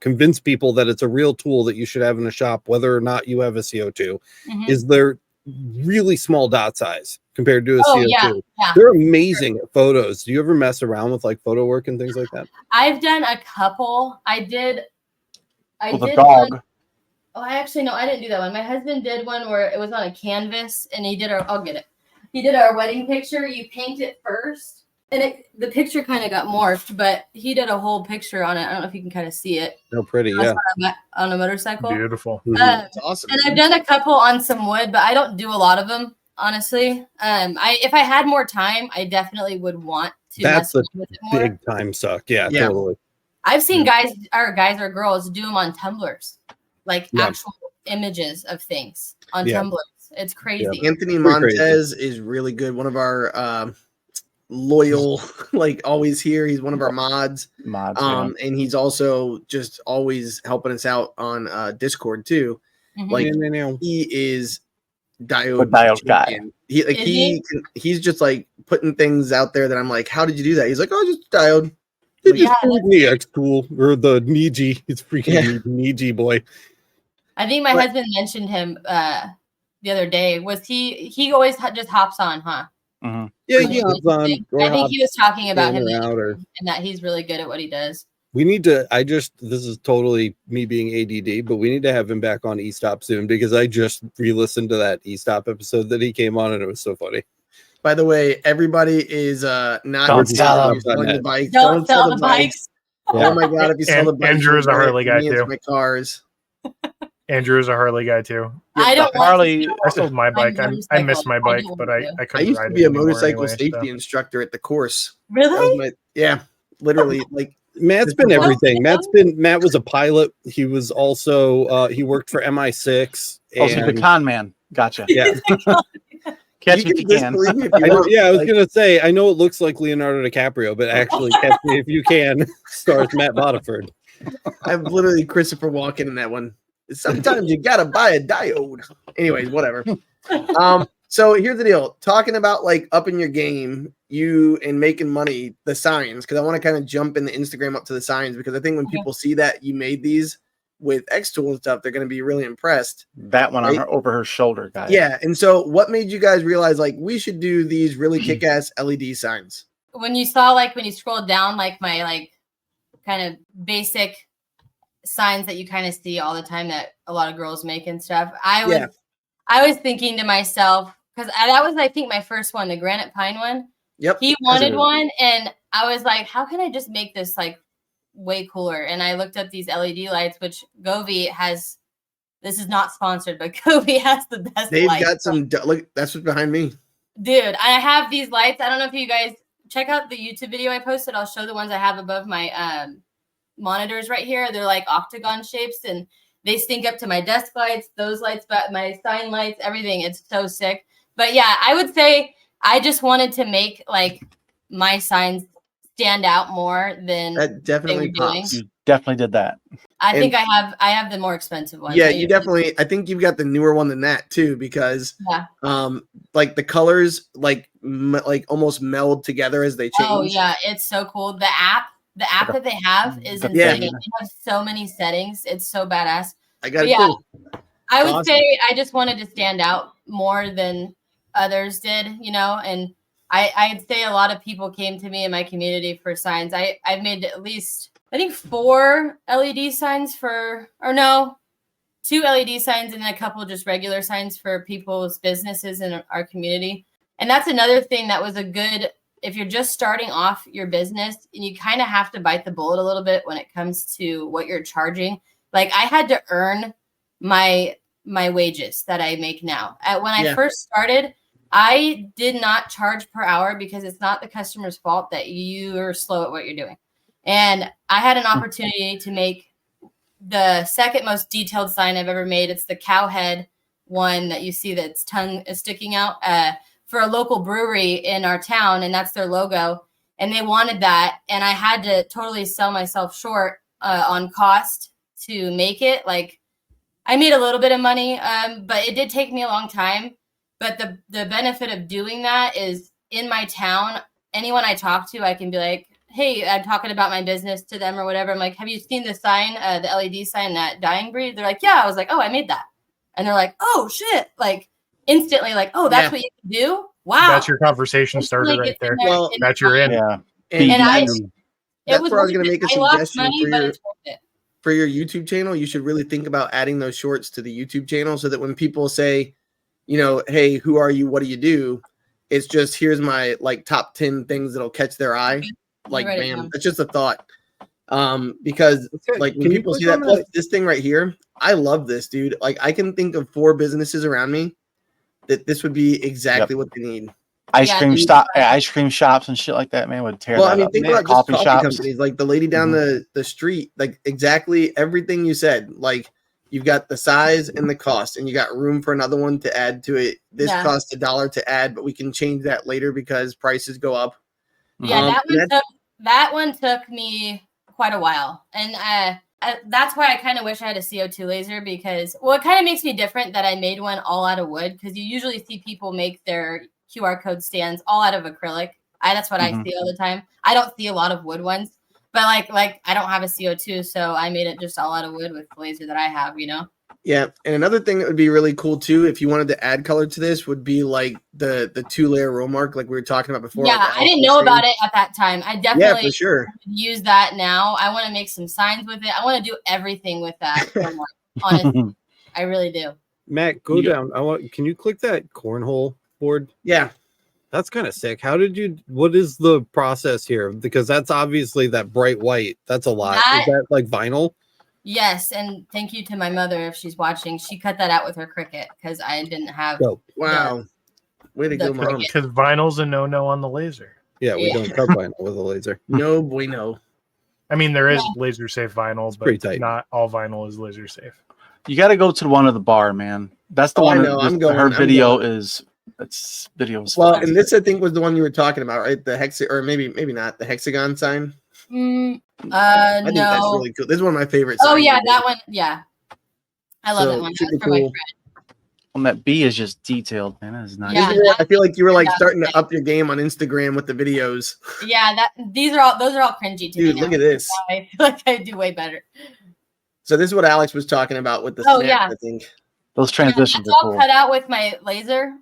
convince people that it's a real tool that you should have in a shop, whether or not you have a CO2, is their really small dot size compared to a CO2. Yeah. They're amazing at photos. Do you ever mess around with like photo work and things like that? I've done a couple. I did a dog. One. Oh, I didn't do that one. My husband did one where it was on a canvas, and he did I'll get it. He did our wedding picture. You paint it first, and the picture kind of got morphed, but he did a whole picture on it. I don't know if you can kind of see it. Oh, pretty, yeah. On a motorcycle. Beautiful. That's awesome. And I've done a couple on some wood, but I don't do a lot of them, honestly. If I had more time, I definitely would want to That's mess the with it more. big time suck. Yeah, Yeah. totally. I've seen guys or girls do them on tumblers, like Yeah. actual images of things on Yeah. tumblers. It's crazy. Anthony Pretty crazy. Montez is really good. One of our loyal, like always here. He's one of our mods. And he's also just always helping us out on Discord too. Mhm. Like he is diode guy. champion. He's just like putting things out there that I'm like, how did you do that? He's like, oh, just diode. They just proved the X tool or the Niji. It's freaking Niji boy. I think my husband mentioned him the other day. Was he always just hops on, huh? Mm-hmm. Yeah, he hops on. I think he was talking about him and that he's really good at what he does. We need to. This is totally me being ADD, but we need to have him back on E-Stop soon because I just re-listened to that E-Stop episode that he came on and it was so funny. By the way, everybody is not Don't sell the bikes. Don't sell the bikes. Oh my god! If you sell the bikes, Andrew is a Harley guy too. My cars. Andrew is a Harley guy too. I don't Harley. I sold my bike. I missed my bike, but I I couldn't used ride to be it a anymore motorcycle anyway, safety instructor at the course. Really? Literally. Like Matt's been everything. Matt was a pilot. He was also he worked for MI6. Oh, so the con man. Gotcha. Yeah. Catch me if you can. I was gonna say I know it looks like Leonardo DiCaprio, but actually Catch Me If You Can stars Matt Bodiford. I'm literally Christopher Walken in that one. Sometimes you gotta buy a diode. Anyways, whatever. So here's the deal. Talking about like upping your game, and making money, the signs, because I want to kind of jump in the Instagram up to the signs because I think when people see that you made these with X Tool and stuff, they're going to be really impressed. That one on over her shoulder, guys. Yeah. And so what made you guys realize like we should do these really kick-ass LED signs? When you saw when you scrolled down my kind of basic signs that you kind of see all the time that a lot of girls make and stuff, I was thinking to myself, because that was I think my first one, the granite pine one. Yep. He wanted one, and I was like, how can I just make this way cooler? And I looked up these LED lights, which Govee has. This is not sponsored, but Govee has the best. They've lights. got some. Look, that's what's behind me, dude. I have these lights. I don't know if you guys check out the YouTube video I posted. I'll show the ones I have above my monitors right here. They're like octagon shapes, and they sync up to my desk lights. Those lights, but my sign lights, everything. It's so sick. But yeah, I would say I just wanted to make my signs stand out more than that definitely pops. You definitely did that. I think I have the more expensive one. Yeah, you definitely. I think you've got the newer one than that too, because like the colors like almost meld together as they change. Oh yeah, it's so cool. The app that they have is insane. They have so many settings. It's so badass. I got it too. I would say I just wanted to stand out more than others did, and I'd say a lot of people came to me in my community for signs. I've made at least, I think 4 LED signs 2 LED signs and a couple just regular signs for people's businesses in our community. And that's another thing that was if you're just starting off your business, and you kind of have to bite the bullet a little bit when it comes to what you're charging. Like I had to earn my wages that I make now. When I first started, I did not charge per hour because it's not the customer's fault that you are slow at what you're doing. And I had an opportunity to make the second most detailed sign I've ever made. It's the cow head one that you see that's tongue is sticking out for a local brewery in our town. And that's their logo. And they wanted that. And I had to totally sell myself short on cost to make it. I made a little bit of money, but it did take me a long time. But the benefit of doing that is in my town, anyone I talk to, I can be like, hey, I'm talking about my business to them or whatever. I'm like, have you seen the sign, the LED sign, that dying breed? They're like, yeah. I was like, oh, I made that. And they're like, oh, shit. Instantly, oh, that's what you can do? Wow. That's your conversation starter right there. Well, that's your in. Yeah. And that's where I was going to make a suggestion for your YouTube channel. You should really think about adding those shorts to the YouTube channel so that when people say, hey, who are you? What do you do? It's just, here's my top 10 things that'll catch their eye. Bam. That's just a thought. Because when people see that, plus this thing right here, I love this, dude. I can think of 4 businesses around me that this would be exactly what they need. Ice Yeah, ice cream shops and shit like that, man, would tear Well, that I mean, up. think Man, about just coffee coffee shops. companies, like the lady down the street, like exactly everything you said. Like you've got the size and the cost, and you got room for another one to add to it. This Yeah. costs $1 to add, but we can change that later because prices go up. Yeah, that one took me quite a while, and that's why I kind of wish I had a CO2 laser because, well, it kind of makes me different that I made one all out of wood because you usually see people make their QR code stands all out of acrylic. That's what I see all the time. I don't see a lot of wood ones, but like I don't have a CO2, so I made it just all out of wood with the laser that I have, you know? Yeah, and another thing that would be really cool too, if you wanted to add color to this, would be like the 2-layer row mark, like we were talking about before. Yeah, like I didn't know about it at that time. I definitely for sure use that now. I want to make some signs with it. I want to do everything with that. Honestly, I really do. Matt, go down. Can you click that cornhole board? Yeah. That's kind of sick. What is the process here? Because that's obviously that bright white. That's a lot. Is that like vinyl? Yes, and thank you to my mother if she's watching. She cut that out with her Cricut because I didn't have. Wow, way to go, Mom! Because vinyl's a no on the laser. Yeah, we don't cut vinyl with a laser. No bueno. I mean, there is laser safe vinyl, but not all vinyl is laser safe. You got to go to the one at the bar, man. That's the one. I know. I'm going. Her video is. That's videos. Well, and this I think was the one you were talking about, right? The or maybe not the hexagon sign. I think that's really cool. This is one of my favorites. Oh yeah, that one. Yeah, I love that one. That's for my friend. And that B is just detailed, man. That is nice. Yeah, I feel like you were like starting to up your game on Instagram with the videos. Yeah, those are all cringy to me. Dude, look at this. I feel like I do way better. So this is what Alex was talking about with the snap, I think. Those transitions are all cut out with my laser.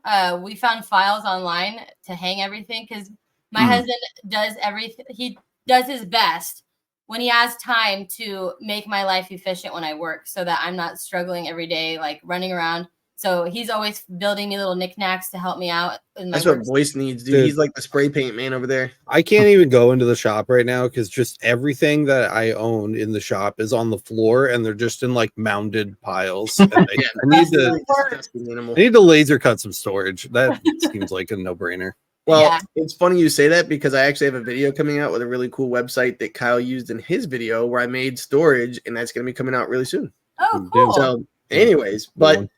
We found files online to hang everything because my husband does everything. He does his best when he has time to make my life efficient when I work so that I'm not struggling every day, like running around. So he's always building me little knickknacks to help me out. That's what Boyce needs, dude. He's like the spray paint man over there. I can't even go into the shop right now because just everything that I own in the shop is on the floor and they're just in like mounded piles. And I need to laser cut some storage. That seems like a no-brainer. Well, it's funny you say that because I actually have a video coming out with a really cool website that Kyle used in his video where I made storage, and that's going to be coming out really soon. Oh, cool. So, anyways, but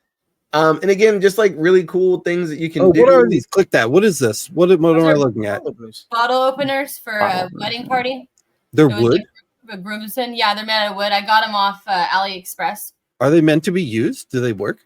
and again, just like really cool things that you can do. What are these? Click that. What is this? What am I looking at? Bottle openers for a wedding party. They're wood? Groomson. Yeah, they're made out of wood. I got them off AliExpress. Are they meant to be used? Do they work?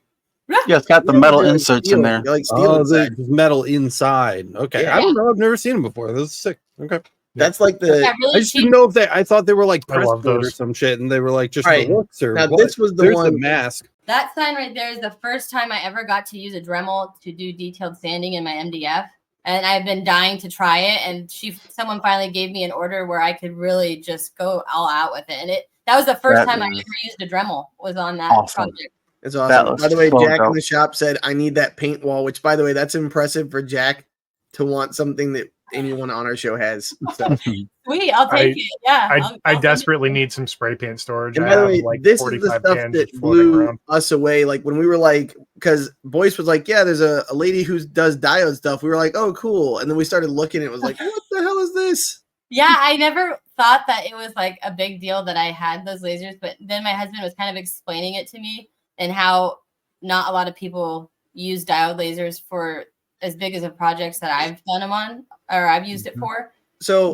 Yeah, it's got the metal inserts in there. Like steel inside. Metal inside. Okay. Yeah. I don't know. I've never seen them before. This is sick. Okay. That's like the. Yeah, really I just didn't know if I thought they were like press board or some shit, and they were like just the looks or now what? This was the one. The mask. That sign right there is the first time I ever got to use a Dremel to do detailed sanding in my MDF, and I've been dying to try it. And someone finally gave me an order where I could really just go all out with it, and that was the first time I ever used a Dremel was on that project. It's awesome. By the way, Jack in the shop said, "I need that paint wall," which, by the way, that's impressive for Jack to want something that anyone on our show has. So. Sweet, I'll take it. Yeah, I desperately need some spray paint storage. And by the way, like this is the stuff that blew us away. Like when we were like, because Boyce was like, "Yeah, there's a lady who does diode stuff." We were like, "Oh, cool," and then we started looking. And it was like, "What the hell is this?" Yeah, I never thought that it was like a big deal that I had those lasers, but then my husband was kind of explaining it to me and how not a lot of people use diode lasers for as big as the projects that I've done them on or I've used it for. So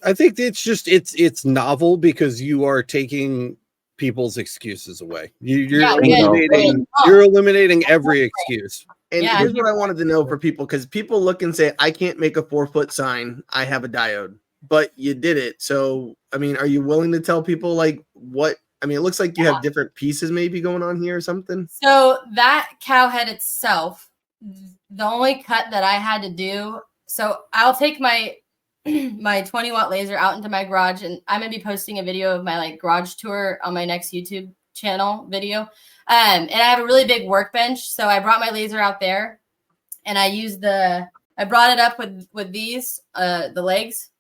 I think it's just it's novel because you are taking people's excuses away. You're eliminating every excuse. And here's what I wanted to know for people, because people look and say, I can't make a 4-foot sign. I have a diode, but you did it. So, I mean, are you willing to tell people like what? I mean, it looks like you have different pieces maybe going on here or something. So that cow head itself, the only cut that I had to do. So I'll take my 20-watt laser out into my garage, and I'm going to be posting a video of my like garage tour on my next YouTube channel video. And I have a really big workbench. So I brought my laser out there and I brought it up with these, the legs.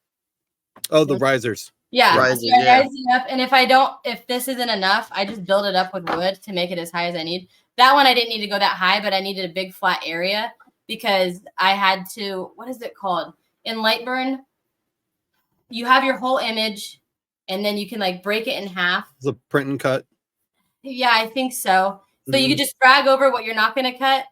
Oh, the risers. Yeah. Rise it up. And if this isn't enough, I just build it up with wood to make it as high as I need. That one, I didn't need to go that high, but I needed a big flat area. because I had to, what is it called? In Lightburn, you have your whole image and then you can like break it in half. The print and cut. Yeah, I think so. So you could just drag over what you're not going to cut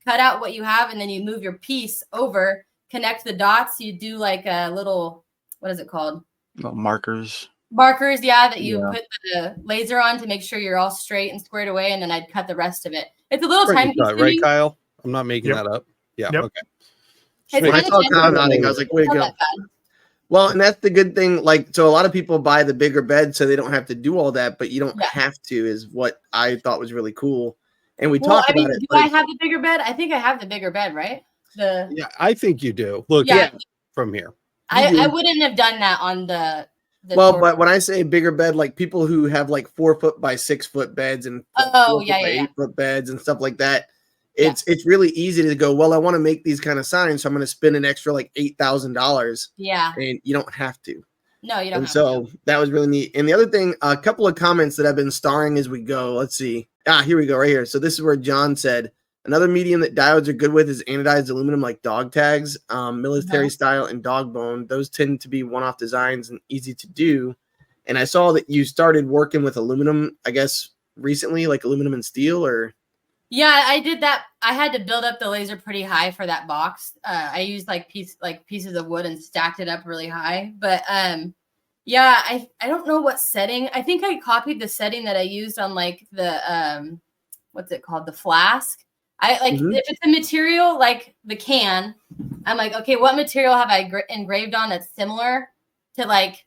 out what you have, and then you move your piece over, connect the dots. You do like a little, what is it called? Little markers. Markers, yeah, that you put the laser on to make sure you're all straight and squared away, and then I'd cut the rest of it. It's a little time consuming. Right, Kyle? I'm not making that up. Yeah, okay. When I saw Kyle nodding, I was like, way to go. Well, and that's the good thing. Like, so a lot of people buy the bigger bed so they don't have to do all that, but you don't have to, is what I thought was really cool. And we talked about it. Do I have the bigger bed? I think I have the bigger bed, right? Yeah, I think you do. Look, from here. I wouldn't have done that on the well, but when I say bigger bed, like people who have like 4 foot by 6 foot beds and 8 foot beds and stuff like that, it's really easy to go, well, I want to make these kind of signs, so I'm going to spend an extra like $8,000. Yeah. And you don't have to. No, you don't have to. That was really neat. And the other thing, a couple of comments that I've been starring as we go. Let's see. Here we go, right here. So this is where John said, another medium that diodes are good with is anodized aluminum, like dog tags, military style, and dog bone. Those tend to be one-off designs and easy to do. And I saw that you started working with aluminum, I guess, recently, like aluminum and steel, or? Yeah, I did that. I had to build up the laser pretty high for that box. I used like pieces of wood and stacked it up really high. But yeah, I don't know what setting. I think I copied the setting that I used on like the what's it called? The flask. I like if it's a material like the can, I'm like, okay, what material have I engraved on that's similar to like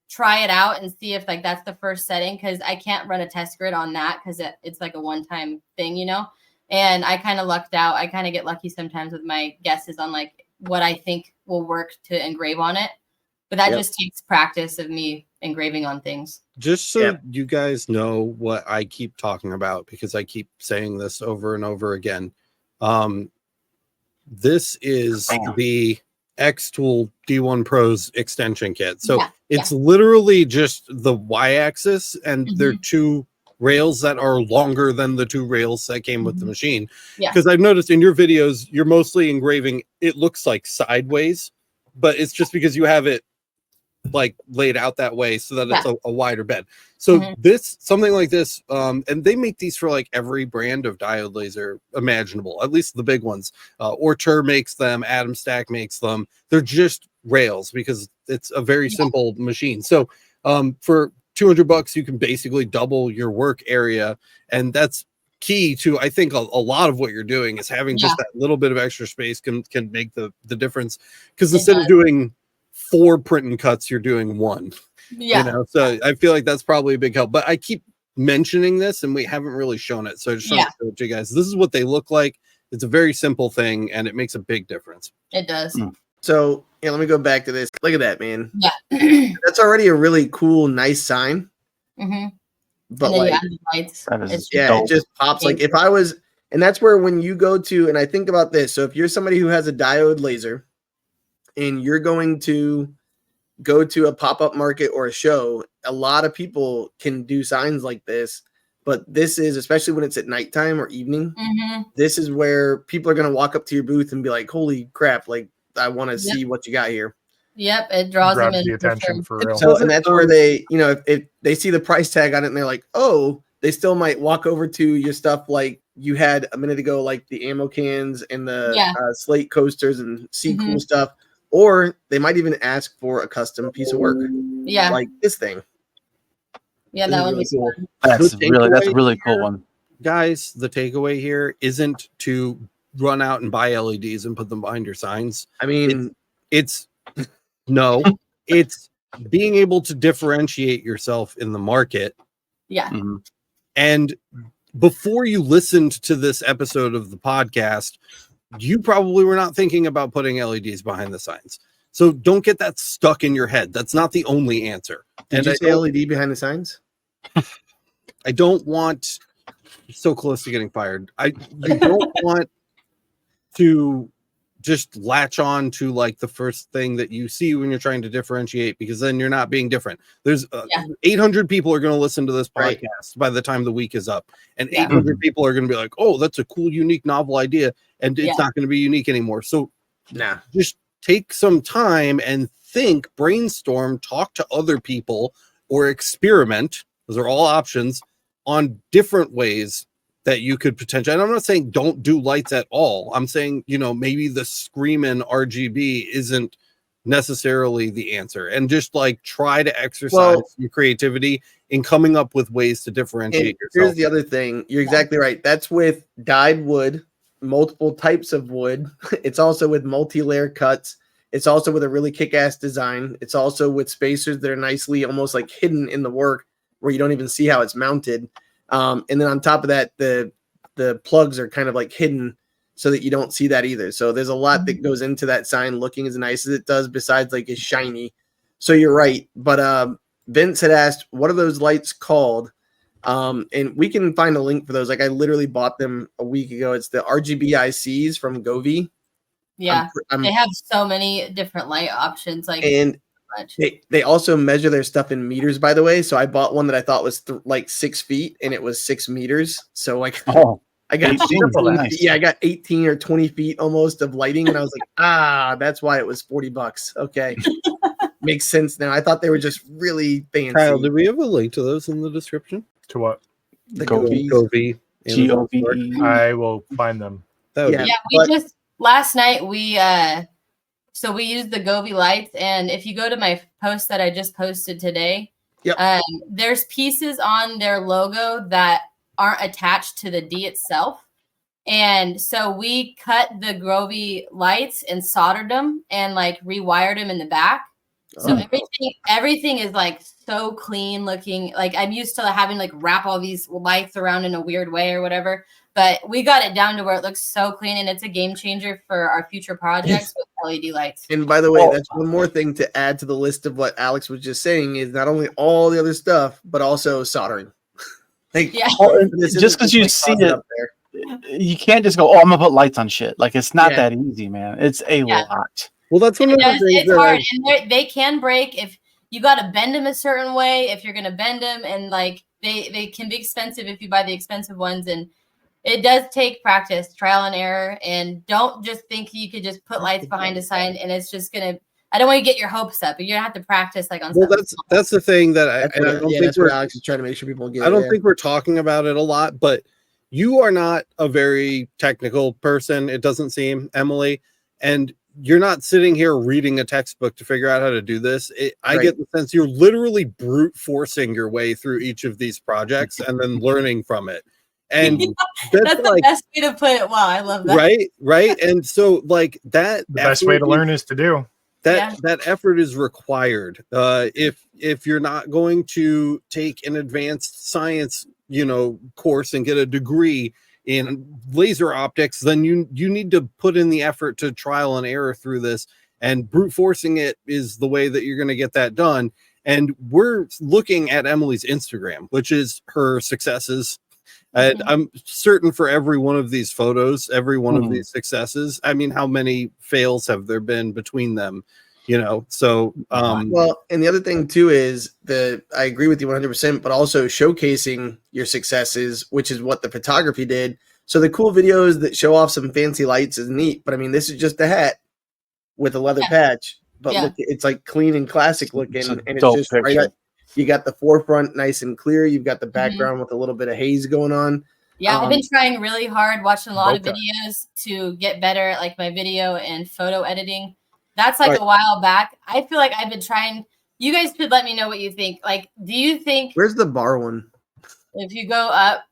try it out and see if like that's the first setting, because I can't run a test grid on that because it's like a one-time thing, you know. And I kind of lucked out. I kind of get lucky sometimes with my guesses on like what I think will work to engrave on it. But that just takes practice of me engraving on things. Just so you guys know what I keep talking about, because I keep saying this over and over again. This is the X-Tool D1 Pro's extension kit. So it's literally just the Y-axis, and there are 2 rails that are longer than the 2 rails that came with the machine. Because I've noticed in your videos, you're mostly engraving, it looks like sideways, but it's just because you have it like laid out that way so that it's a wider bed. So something like this, and they make these for like every brand of diode laser imaginable, at least the big ones. Ortur makes them, Atom Stack makes them. They're just rails because it's a very simple machine. So for $200 you can basically double your work area, and that's key to, I think, a lot of what you're doing is having just that little bit of extra space can make the difference, because instead of doing 4 print and cuts, you're doing 1. You know, so I feel like that's probably a big help. But I keep mentioning this and we haven't really shown it, so I just want to show it to you guys. This is what they look like. It's a very simple thing and it makes a big difference. It does. So let me go back to this. Look at that, man. That's already a really cool, nice sign. But like, it just pops. Like if I was, and that's where when you go to, and I think about this. So if you're somebody who has a diode laser and you're going to go to a pop-up market or a show, a lot of people can do signs like this, but this is, especially when it's at nighttime or evening, this is where people are going to walk up to your booth and be like, holy crap, like I want to see what you got here. Yep, it draws them in the attention for real. So, and that's where they, you know, if they see the price tag on it and they're like, oh, they still might walk over to your stuff like you had a minute ago, like the ammo cans and the slate coasters and see cool stuff. Or they might even ask for a custom piece of work. Yeah. Like this thing. Yeah, that one was cool. That's a really cool one. Guys, the takeaway here isn't to run out and buy LEDs and put them behind your signs. I mean, it's being able to differentiate yourself in the market. Yeah. And before you listened to this episode of the podcast, you probably were not thinking about putting LEDs behind the signs. So don't get that stuck in your head. That's not the only answer. Did you say LED behind the signs? I don't want, so close to getting fired. You don't want to just latch on to like the first thing that you see when you're trying to differentiate, because then you're not being different. There's 800 people are going to listen to this podcast by the time the week is up, and 800 people are going to be like, oh, that's a cool, unique, novel idea, and it's not going to be unique anymore. So just take some time and think, brainstorm, talk to other people, or experiment. Those are all options on different ways that you could potentially, and I'm not saying don't do lights at all. I'm saying, you know, maybe the screaming RGB isn't necessarily the answer, and just like try to exercise your creativity in coming up with ways to differentiate yourself. Here's the other thing. You're exactly right. That's with dyed wood, multiple types of wood. It's also with multi-layer cuts. It's also with a really kick-ass design. It's also with spacers that are nicely almost like hidden in the work where you don't even see how it's mounted. And then on top of that, the plugs are kind of like hidden so that you don't see that either. So there's a lot that goes into that sign looking as nice as it does, besides like it's shiny. So you're right. But Vince had asked, what are those lights called? And we can find a link for those. Like I literally bought them a week ago. It's the RGB ICs from Govee. Yeah, they have so many different light options. Like, and they also measure their stuff in meters, by the way. So I bought one that I thought was like 6 feet, and it was 6 meters. So like, I got 18, I got 18 or 20 feet almost of lighting, and I was like, that's why it was $40. Okay, makes sense now. I thought they were just really fancy. Kyle, do we have a link to those in the description? To what? The Govee. Govee. I will find them. We just last night we used the Govee lights, and if you go to my post that I just posted today, there's pieces on their logo that aren't attached to the D itself. And so we cut the Govee lights and soldered them and like rewired them in the back. So everything is like so clean looking. Like I'm used to having like wrap all these lights around in a weird way or whatever. But we got it down to where it looks so clean, and it's a game changer for our future projects with LED lights. And by the way, that's one more thing to add to the list of what Alex was just saying is not only all the other stuff, but also soldering. Just because you see it, you can't just go, I'm going to put lights on shit. Like, it's not that easy, man. It's a lot. Well, that's one of the things. It's hard, and they can break if you got to bend them a certain way, if you're going to bend them, and like they can be expensive if you buy the expensive ones, and it does take practice, trial and error, and don't just think you could just put lights behind a sign and it's just gonna. I don't want to get your hopes up, but you're gonna have to practice like on. Well, that's the thing that I don't think where Alex is trying to make sure people get. I don't think we're talking about it a lot, but you are not a very technical person. It doesn't seem, Emily, and you're not sitting here reading a textbook to figure out how to do this. I get the sense you're literally brute forcing your way through each of these projects and then learning from it. And that's the best way to put it. Wow, I love that. Right. And so like that, the best way to learn is to do that. That effort is required. If you're not going to take an advanced science, course and get a degree in laser optics, then you need to put in the effort to trial and error through this. And brute forcing it is the way that you're going to get that done. And we're looking at Emily's Instagram, which is her successes. And I'm certain for every one of these photos, every one of these successes, I mean, how many fails have there been between them? So well, and the other thing too is I agree with you 100%, but also showcasing your successes, which is what the photography did. So the cool videos that show off some fancy lights is neat, but I mean, this is just a hat with a leather patch, but look, it's like clean and classic looking, and it's just right up. You got the forefront nice and clear. You've got the background with a little bit of haze going on. Yeah, I've been trying really hard, watching a lot of videos to get better at like my video and photo editing. That's like a while back. I feel like I've been trying. You guys could let me know what you think. Like, do you think? Where's the bar one? If you go up,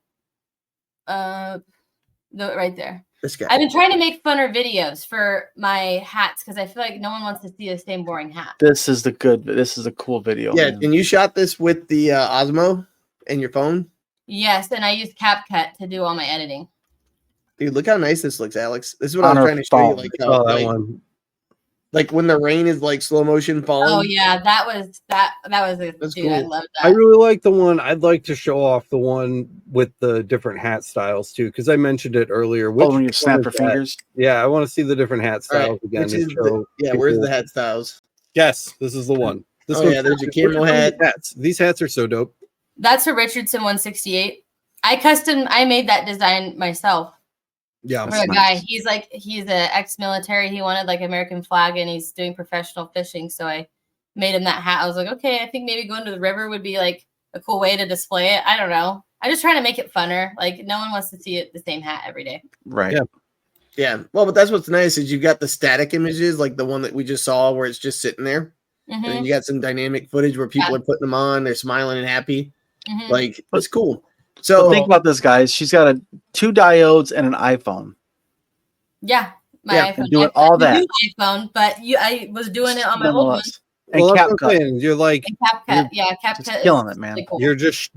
right there. This guy. I've been trying to make funner videos for my hats because I feel like no one wants to see the same boring hat. This is a cool video. Yeah, and you shot this with the Osmo and your phone? Yes, and I used CapCut to do all my editing. Dude, look how nice this looks, Alex. This is what I was trying to show you. Like, that one. Like when the rain is like slow motion falling. Oh yeah, that was a That's dude. I cool. love I that. really like the one. I'd like to show off the one with the different hat styles too, because I mentioned it earlier. Oh, when you one snap is your that? fingers. Yeah, I want to see the different hat All right, styles again. which and is show where's people- the hat styles? Yes, this is the one. This Oh one's yeah, there's your which are camo some of hat. these hats. These hats are so dope. That's a Richardson 168. I made that design myself Yeah, for a guy. He's an ex-military. He wanted like American flag, and he's doing professional fishing. So I made him that hat. I was like, okay, I think maybe going to the river would be like a cool way to display it. I don't know. I just trying to make it funner. Like no one wants to see it the same hat every day. Right. Yeah. Yeah. Well, but that's what's nice is you've got the static images, like the one that we just saw where it's just sitting there. And then you got some dynamic footage where people are putting them on, they're smiling and happy. Like it's cool. So think about this, guys. She's got 2 diodes and an iPhone. Yeah, my iPhone. Doing all that. New iPhone, but I was doing it on my old one. And well, that's what I'm CapCut. saying. You're like CapCut. Yeah, CapCut. Just killing it, man. Really cool.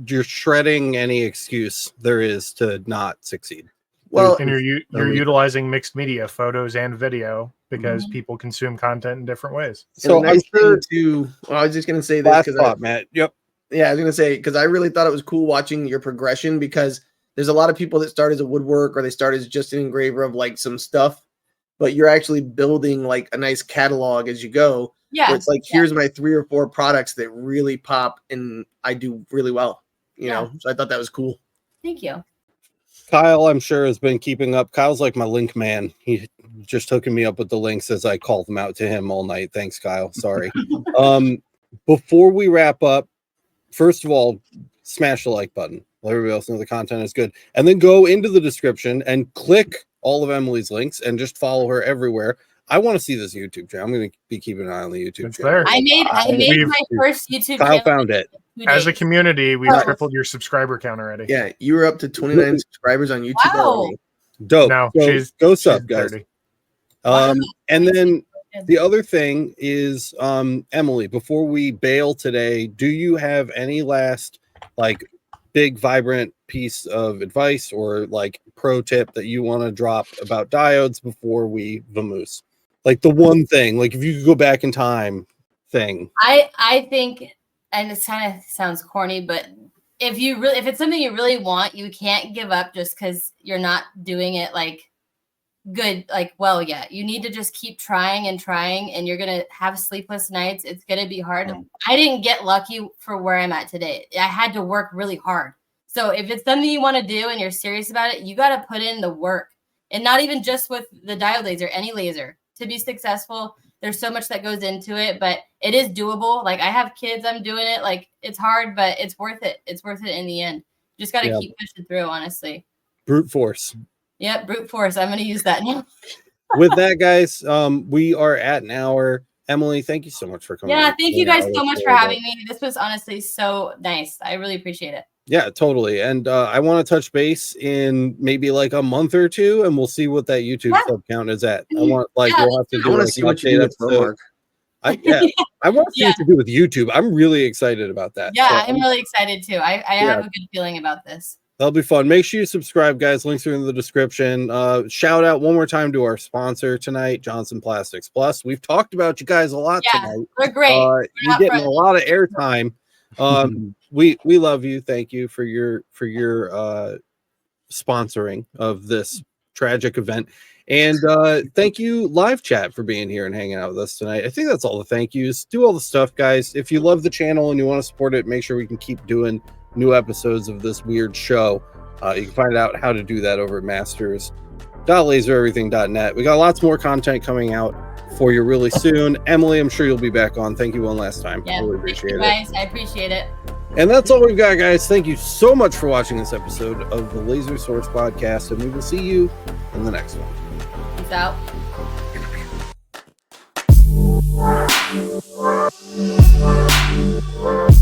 you're shredding any excuse there is to not succeed. well, And you're utilizing mixed media, photos and video, because people consume content in different ways. so So I'm sure too. Well, I was just gonna say this last because thought, Matt. Yep. yeah, I was gonna say because I really thought it was cool watching your progression because there's a lot of people that start as a woodwork or they start as just an engraver of like some stuff, but you're actually building like a nice catalog as you go. Yeah. Where it's like here's my 3 or 4 products that really pop and I do really well. You know, so I thought that was cool. Thank you. Kyle, I'm sure, has been keeping up. Kyle's like my link man. He just hooking me up with the links as I call them out to him all night. Thanks, Kyle. Sorry. Before we wrap up, first of all, smash the like button. Let everybody else know the content is good. And then go into the description and click all of Emily's links and just follow her everywhere. I want to see this YouTube channel. I'm going to be keeping an eye on the YouTube It's channel. there. I made my first YouTube Kyle channel. found it. As a community, we've Oh. tripled your subscriber count already. Yeah, you were up to 29 subscribers on YouTube. Wow. already. Dope. No, So, go sub, she's guys. 30. And then the other thing is, Emily, before we bail today, do you have any last like big vibrant piece of advice or like pro tip that you want to drop about diodes before we vamoose? Like the one thing, like if you could go back in time thing. I think, and it kind of sounds corny, but if it's something you really want, you can't give up just because you're not doing it like good, like well yet. You need to just keep trying and trying, and you're gonna have sleepless nights. It's gonna be hard. I didn't get lucky for where I'm at today. I had to work really hard. So if it's something you want to do and you're serious about it, you got to put in the work, and not even just with the diode laser, any laser to be successful. There's so much that goes into it, but it is doable. Like I have kids, I'm doing it. Like it's hard, but it's worth it. It's worth it in the end. You just got to keep pushing through, honestly. Brute force. Yep, brute force. I'm going to use that now. With that, guys, we are at an hour. Emily, thank you so much for coming. Yeah, thank you guys so much for having me. This was honestly so nice. I really appreciate it. Yeah, totally. And I want to touch base in maybe like a month or two, and we'll see what that YouTube sub count is at. I want we'll have to do. I want to like, see what you do with Mark. I want to see what you do with YouTube. I'm really excited about that. Yeah, So I'm really excited too. I have a good feeling about this. That'll be fun. Make sure you subscribe, guys. Links are in the description. Shout out one more time to our sponsor tonight, Johnson Plastics Plus. We've talked about you guys a lot tonight. They're great. You're getting a lot of airtime. We love you. Thank you for your sponsoring of this tragic event. And thank you, Live Chat, for being here and hanging out with us tonight. I think that's all the thank yous. Do all the stuff, guys. If you love the channel and you want to support it, make sure we can keep doing new episodes of this weird show. You can find out how to do that over at masters.lasereverything.net. We got lots more content coming out for you really soon. Emily, I'm sure you'll be back on. Thank you one last time. Yeah, really appreciate it. guys. I appreciate it. And that's all we've got, guys. Thank you so much for watching this episode of the Laser Source Podcast, and we will see you in the next one. Peace out. We'll be right back.